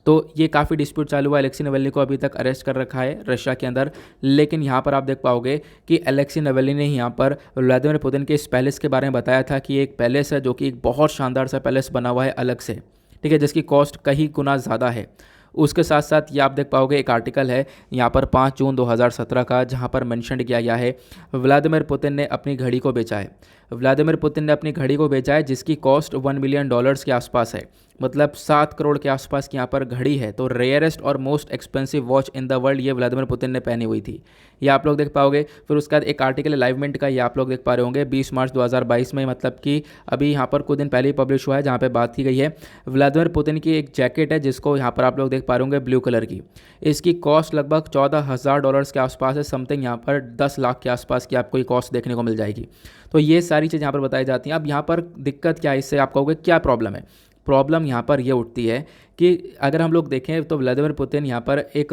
तो ये काफ़ी डिस्प्यूट चालू हुआ। एलेक्सी नवेल्नी को अभी तक अरेस्ट कर रखा है रशिया के अंदर, लेकिन यहाँ पर आप देख पाओगे कि एलेक्सी नवेल्नी ने यहाँ पर व्लादिमीर पुतिन के इस पैलेस के बारे में बताया था कि एक पैलेस है जो कि एक बहुत शानदार सा पैलेस बना हुआ है अलग से, ठीक है, जिसकी कॉस्ट कई गुना ज़्यादा है। उसके साथ साथ ये आप देख पाओगे एक आर्टिकल है यहाँ पर 5 जून 2017 का, जहाँ पर मेंशन किया गया है व्लादिमीर पुतिन ने अपनी घड़ी को बेचा है। व्लादिमीर पुतिन ने अपनी घड़ी को बेचा है जिसकी कॉस्ट $1 मिलियन के आसपास है, मतलब 7 करोड़ के आसपास की यहाँ पर घड़ी है। तो रेयरेस्ट और most expensive watch in the world ये व्लादिमीर पुतिन ने पहनी हुई थी, ये आप लोग देख पाओगे। फिर उसके बाद एक आर्टिकल है लाइव मिंट का, ये आप लोग देख पा रहे होंगे 20 मार्च 2022 में, मतलब कि अभी यहाँ पर कुछ दिन पहले ही पब्लिश हुआ है, जहाँ पे बात की गई है व्लादिमीर पुतिन की एक जैकेट है जिसको यहाँ पर आप लोग देख पा रहे होंगे ब्लू कलर की। इसकी कॉस्ट लगभग $14,000 के आसपास है, समथिंग यहाँ पर 10 लाख के आसपास की आपको ये कॉस्ट देखने को मिल जाएगी। तो ये सारी चीज़ यहाँ पर बताई जाती हैं। अब यहाँ पर दिक्कत क्या है, इससे आप कहोगे क्या प्रॉब्लम है। प्रॉब्लम यहाँ पर ये उठती है कि अगर हम लोग देखें तो व्लादिमीर पुतिन यहाँ पर एक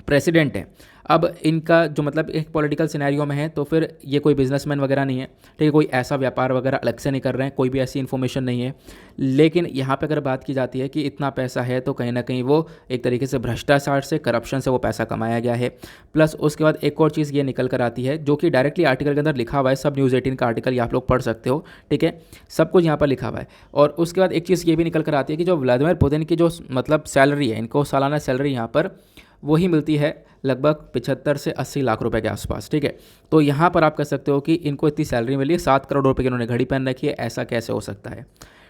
प्रेसिडेंट है। अब इनका जो मतलब एक पॉलिटिकल सिनेरियो में है, तो फिर ये कोई बिजनेसमैन वगैरह नहीं है, ठीक है, कोई ऐसा व्यापार वगैरह अलग से नहीं कर रहे हैं, कोई भी ऐसी इन्फॉर्मेशन नहीं है। लेकिन यहाँ पे अगर बात की जाती है कि इतना पैसा है, तो कहीं ना कहीं वो एक तरीके से भ्रष्टाचार से, करप्शन से वो पैसा कमाया गया है। प्लस उसके बाद एक और चीज़ ये निकल कर आती है जो कि डायरेक्टली आर्टिकल के अंदर लिखा हुआ है, सब न्यूज़ 18 का आर्टिकल ये आप लोग पढ़ सकते हो, ठीक है, सब कुछ यहाँ पर लिखा हुआ है। और उसके बाद एक चीज़ ये भी निकल कर आती है कि जो व्लादिमीर पुतिन की जो मतलब सैलरी है, इनको सालाना सैलरी यहाँ पर वही मिलती है लगभग 75 से 80 लाख रुपए के आसपास, ठीक है। तो यहाँ पर आप कह सकते हो कि इनको इतनी सैलरी मिली है, 7 करोड़ रुपए की इन्होंने घड़ी पहन रखी है, ऐसा कैसे हो सकता है,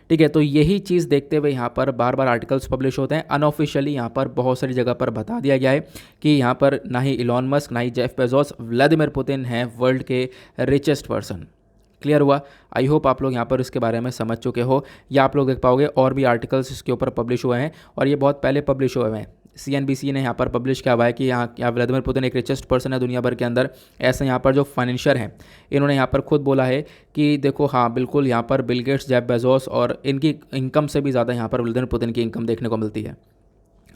ठीक है। तो यही चीज़ देखते हुए यहाँ पर बार बार आर्टिकल्स पब्लिश होते हैं। अनऑफिशियली यहाँ पर बहुत सारी जगह पर बता दिया गया है कि यहाँ पर ना ही इलॉन मस्क, ना ही जेफ बेजोस, व्लादिमीर पुतिन हैं वर्ल्ड के रिचेस्ट पर्सन। क्लियर हुआ? आई होप आप लोग यहाँ पर इसके बारे में समझ चुके हो, या आप लोग देख पाओगे और भी आर्टिकल्स इसके ऊपर पब्लिश हुए हैं, और ये बहुत पहले पब्लिश हुए हैं। CNBC ने यहाँ पर पब्लिश किया हुआ है कि यहाँ व्लादिमीर पुतिन एक रिचेस्ट पर्सन है दुनिया भर के अंदर। ऐसे यहाँ पर जो फाइनेंशियर हैं, इन्होंने यहाँ पर खुद बोला है कि देखो हाँ बिल्कुल, यहाँ पर बिल गेट्स, जेफ बेजोस और इनकी इनकम से भी ज़्यादा यहाँ पर व्लादिमीर पुतिन की इनकम देखने को मिलती है।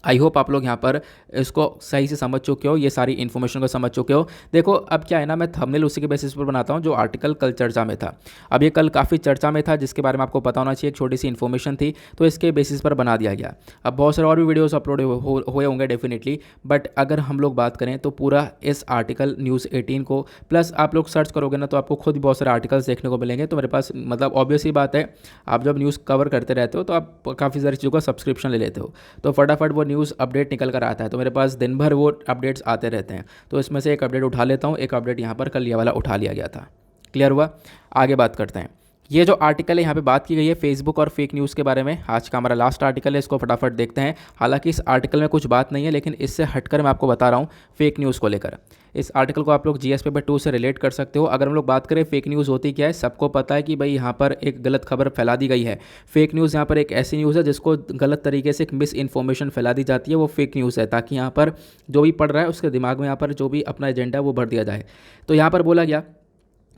आई होप आप लोग यहाँ पर इसको सही से समझ चुके हो, ये सारी इन्फॉर्मेशन को समझ चुके हो। देखो अब क्या है ना, मैं थंबनेल उसी के बेसिस पर बनाता हूँ जो आर्टिकल कल चर्चा में था। अब ये कल काफ़ी चर्चा में था, जिसके बारे में आपको पता होना चाहिए, एक छोटी सी इन्फॉर्मेशन थी, तो इसके बेसिस पर बना दिया गया। अब बहुत सारे और भी वीडियोज़ अपलोड हुए होंगे डेफिनेटली, बट अगर हम लोग बात करें तो पूरा इस आर्टिकल न्यूज़ 18 को प्लस आप लोग सर्च करोगे ना, तो आपको खुद बहुत सारे आर्टिकल्स देखने को मिलेंगे। तो मेरे पास मतलब ऑब्वियस ही बात है, आप जब न्यूज़ कवर करते रहते हो तो आप काफ़ी सारी चीज़ों का सब्सक्रिप्शन ले लेते हो, तो फटाफट वो न्यूज़ अपडेट निकल कर आता है। तो मेरे पास दिन भर वो अपडेट्स आते रहते हैं, तो इसमें से एक अपडेट उठा लेता हूँ। एक अपडेट यहाँ पर कल ये वाला उठा लिया गया था। क्लियर हुआ? आगे बात करते हैं। ये जो आर्टिकल है यहाँ पे बात की गई है फेसबुक और फेक न्यूज़ के बारे में। आज का हमारा लास्ट आर्टिकल है, इसको फटाफट देखते हैं। हालांकि इस आर्टिकल में कुछ बात नहीं है, लेकिन इससे हटकर मैं आपको बता रहा हूँ फेक न्यूज़ को लेकर। इस आर्टिकल को आप लोग GS पेपर 2 से रिलेट कर सकते हो। अगर हम लोग बात करें फेक न्यूज़ होती क्या है, सबको पता है कि भाई यहाँ पर एक गलत खबर फैला दी गई है। फेक न्यूज़ यहाँ पर एक ऐसी न्यूज़ है जिसको गलत तरीके से एक मिस इन्फॉर्मेशन फैला दी जाती है, वो फेक न्यूज़ है, ताकि यहाँ पर जो भी पढ़ रहा है उसके दिमाग में यहाँ पर जो भी अपना एजेंडा है वो भर दिया जाए। तो यहाँ पर बोला गया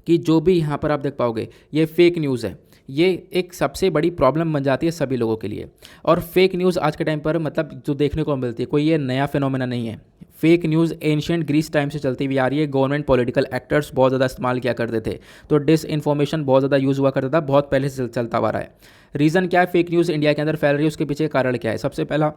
कि जो भी यहाँ पर आप देख पाओगे ये फेक न्यूज़ है, ये एक सबसे बड़ी प्रॉब्लम बन जाती है सभी लोगों के लिए। और फेक न्यूज़ आज के टाइम पर मतलब जो देखने को मिलती है, कोई ये नया फिनोमेना नहीं है। Fake news ancient Greece time से चलती हुई आ रही है। गवर्नमेंट पॉलिटिकल एक्टर्स बहुत ज़्यादा इस्तेमाल किया करते थे, तो डिस इन्फॉर्मेशन बहुत ज़्यादा यूज़ हुआ करता था, बहुत पहले से चलता हुआ रहा है। रीज़न क्या है फेक न्यूज़ इंडिया के अंदर फैल रही है, उसके पीछे कारण क्या है? सबसे पहला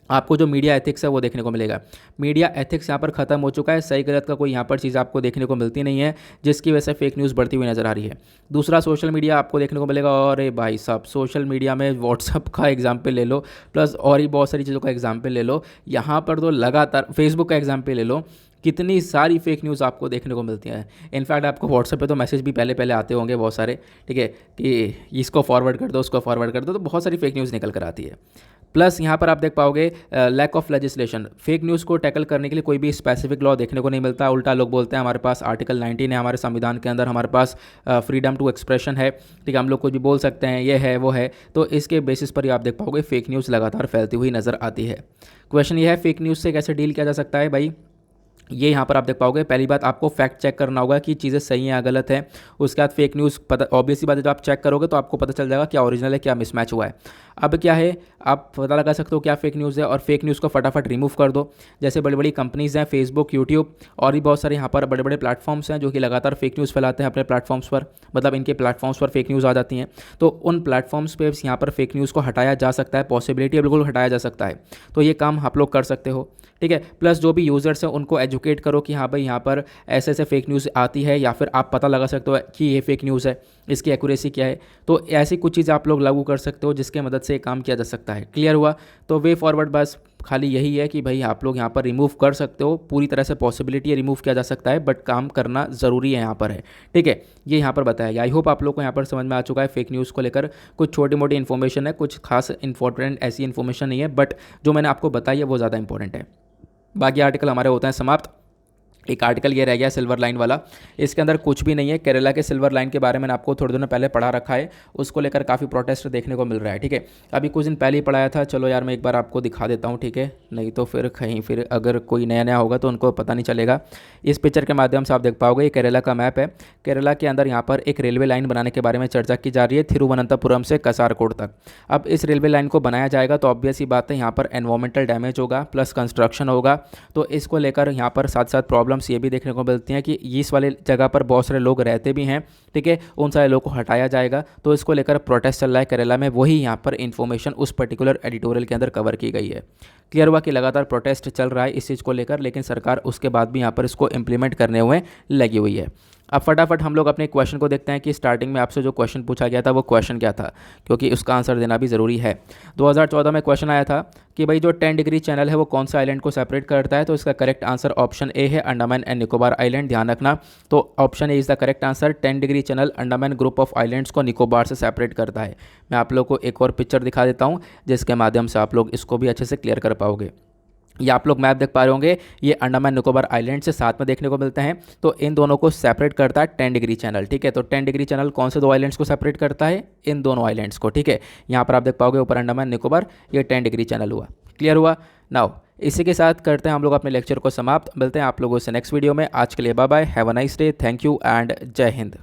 आपको जो मीडिया एथिक्स है वो देखने को मिलेगा। मीडिया एथिक्स यहाँ पर ख़त्म हो चुका है, सही गलत का कोई यहाँ पर चीज़ आपको देखने को मिलती नहीं है, जिसकी वजह से फेक न्यूज़ बढ़ती हुई नज़र आ रही है। दूसरा सोशल मीडिया आपको देखने को मिलेगा, और भाई साहब सोशल मीडिया में व्हाट्सअप का एग्जाम्पल ले लो, प्लस और ही बहुत सारी चीज़ों का एग्जाम्पल ले लो। यहाँ पर तो लगातार फेसबुक का एग्जाम्पल ले लो, कितनी सारी फेक न्यूज़ आपको देखने को मिलती हैं। इनफैक्ट आपको व्हाट्सएप पे तो मैसेज भी पहले पहले आते होंगे बहुत सारे, ठीक है, कि इसको फॉरवर्ड कर दो, उसको फॉरवर्ड कर दो, तो बहुत सारी फेक न्यूज़ निकल कर आती है। प्लस यहाँ पर आप देख पाओगे lack of legislation. Fake news को टैकल करने के लिए कोई भी स्पेसिफिक लॉ देखने को नहीं मिलता। उल्टा लोग बोलते हैं हमारे पास आर्टिकल 19 है, हमारे संविधान के अंदर हमारे पास फ्रीडम टू एक्सप्रेशन है, ठीक है, हम लोग कुछ भी बोल सकते हैं, ये है वो है। तो इसके बेसिस पर ही आप देख पाओगे फेक न्यूज़ लगातार फैलती हुई नज़र आती है। क्वेश्चन ये है फेक न्यूज़ से कैसे डील किया जा सकता है भाई? ये यहाँ पर आप देख पाओगे। पहली बात आपको फैक्ट चेक करना होगा कि चीज़ें सही हैं या गलत है। उसके बाद फेक न्यूज़ पता, ऑब्वियसली बात है, जब आप चेक करोगे तो आपको पता चल जाएगा क्या ओरिजिनल है क्या मिसमैच हुआ है। अब क्या है, आप पता लगा सकते हो क्या फेक न्यूज़ है और फेक न्यूज़ को फटाफट रिमूव कर दो। जैसे बड़ी बड़ी कंपनीज़ हैं, फेसबुक, यूट्यूब और भी बहुत सारे यहाँ पर बड़े बड़े प्लेटफॉर्म्स हैं जो कि लगातार फेक न्यूज़ फैलाते हैं अपने प्लेटफॉर्म्स पर, मतलब इनके प्लेटफॉर्म्स पर फेक न्यूज़ आ जाती हैं। तो उन प्लेटफॉर्म्स पर यहाँ पर फेक न्यूज़ को हटाया जा सकता है, पॉसिबिलिटी है बिल्कुल हटाया जा सकता है। तो ये काम आप लोग कर सकते हो, ठीक है। प्लस जो भी यूज़र्स हैं उनको एजुकेट करो कि हाँ भाई यहाँ पर ऐसे ऐसे फेक न्यूज़ आती है, या फिर आप पता लगा सकते हो कि ये फेक न्यूज़ है, इसकी एक्यूरेसी क्या है। तो ऐसी कुछ चीज़ें आप लोग लागू कर सकते हो जिसके मदद से काम किया जा सकता है। क्लियर हुआ? तो वे फॉरवर्ड बस खाली यही है कि भाई आप लोग यहाँ पर रिमूव कर सकते हो, पूरी तरह से पॉसिबिलिटी है रिमूव किया जा सकता है, बट काम करना ज़रूरी है यहाँ पर है, ठीक है। ये यहाँ पर बताया। आई होप आप लोग को यहाँ पर समझ में आ चुका है फेक न्यूज़ को लेकर। कुछ छोटी मोटी इन्फॉर्मेशन है, कुछ खास इंपॉर्टेंट ऐसी इन्फॉर्मेशन नहीं है, बट जो मैंने आपको बताई है वो ज़्यादा इंपॉर्टेंट है। बाकी आर्टिकल हमारे होते हैं समाप्त। एक आर्टिकल ये रह गया सिल्वर लाइन वाला, इसके अंदर कुछ भी नहीं है। केरला के सिल्वर लाइन के बारे में आपको थोड़े दिनों पहले पढ़ा रखा है, उसको लेकर काफ़ी प्रोटेस्ट देखने को मिल रहा है, ठीक है। अभी कुछ दिन पहले ही पढ़ाया था, चलो यार मैं एक बार आपको दिखा देता हूँ, ठीक है, नहीं तो फिर कहीं फिर अगर कोई नया नया होगा तो उनको पता नहीं चलेगा। इस पिक्चर के माध्यम से आप देख पाओगे ये केरला का मैप है। केरला के अंदर यहाँ पर एक रेलवे लाइन बनाने के बारे में चर्चा की जा रही है, थिरुवनंतपुरम से कसारकोड तक। अब इस रेलवे लाइन को बनाया जाएगा तो ऑब्वियस ही बात है यहाँ पर एनवायरमेंटल डैमेज होगा प्लस कंस्ट्रक्शन होगा। तो इसको लेकर यहाँ पर साथ साथ प्रॉब्लम्स ये भी देखने को मिलती हैं कि इस वाले जगह पर बहुत सारे लोग रहते भी हैं, ठीक है, उन सारे लोगों को हटाया जाएगा। तो इसको लेकर प्रोटेस्ट चल रहा है केरला में, वही यहाँ पर इन्फॉर्मेशन उस पर्टिकुलर एडिटोरियल के अंदर कवर की गई है। क्लियर हुआ कि लगातार प्रोटेस्ट चल रहा है इस चीज़ को लेकर, लेकिन सरकार उसके बाद भी यहाँ पर इसको इम्प्लीमेंट करने हुए लगी हुई है। अब फटाफट हम लोग अपने क्वेश्चन को देखते हैं कि स्टार्टिंग में आपसे जो क्वेश्चन पूछा गया था वो क्वेश्चन क्या था, क्योंकि उसका आंसर देना भी ज़रूरी है। 2014 में क्वेश्चन आया था कि भाई जो 10 डिग्री चैनल है वो कौन सा आइलैंड को सेपरेट करता है। तो इसका करेक्ट आंसर ऑप्शन ए है, अंडमान एंड निकोबार आइलैंड। ध्यान रखना, तो option A is the correct answer. 10 degree channel Andaman group of islands को निकोबार से सेपरेट करता है। मैं आप लोग को एक और पिक्चर दिखा देता हूँ जिसके माध्यम से आप लोग इसको भी अच्छे से क्लियर कर पाओगे। ये आप लोग मैप देख पा रहे होंगे, ये अंडमान निकोबार आइलैंड से साथ में देखने को मिलते हैं। तो इन दोनों को सेपरेट करता है 10 डिग्री चैनल, ठीक है। तो 10 डिग्री चैनल कौन से दो आइलैंड्स को सेपरेट करता है? इन दोनों आइलैंड्स को, ठीक है। यहाँ पर आप देख पाओगे ऊपर अंडमान निकोबार, ये 10 डिग्री चैनल हुआ। क्लियर हुआ? नाउ इसी के साथ करते हैं हम लोग अपने लेक्चर को समाप्त। मिलते हैं आप लोगों से नेक्स्ट वीडियो में। आज के लिए bye bye, have a nice day, thank you and जय हिंद।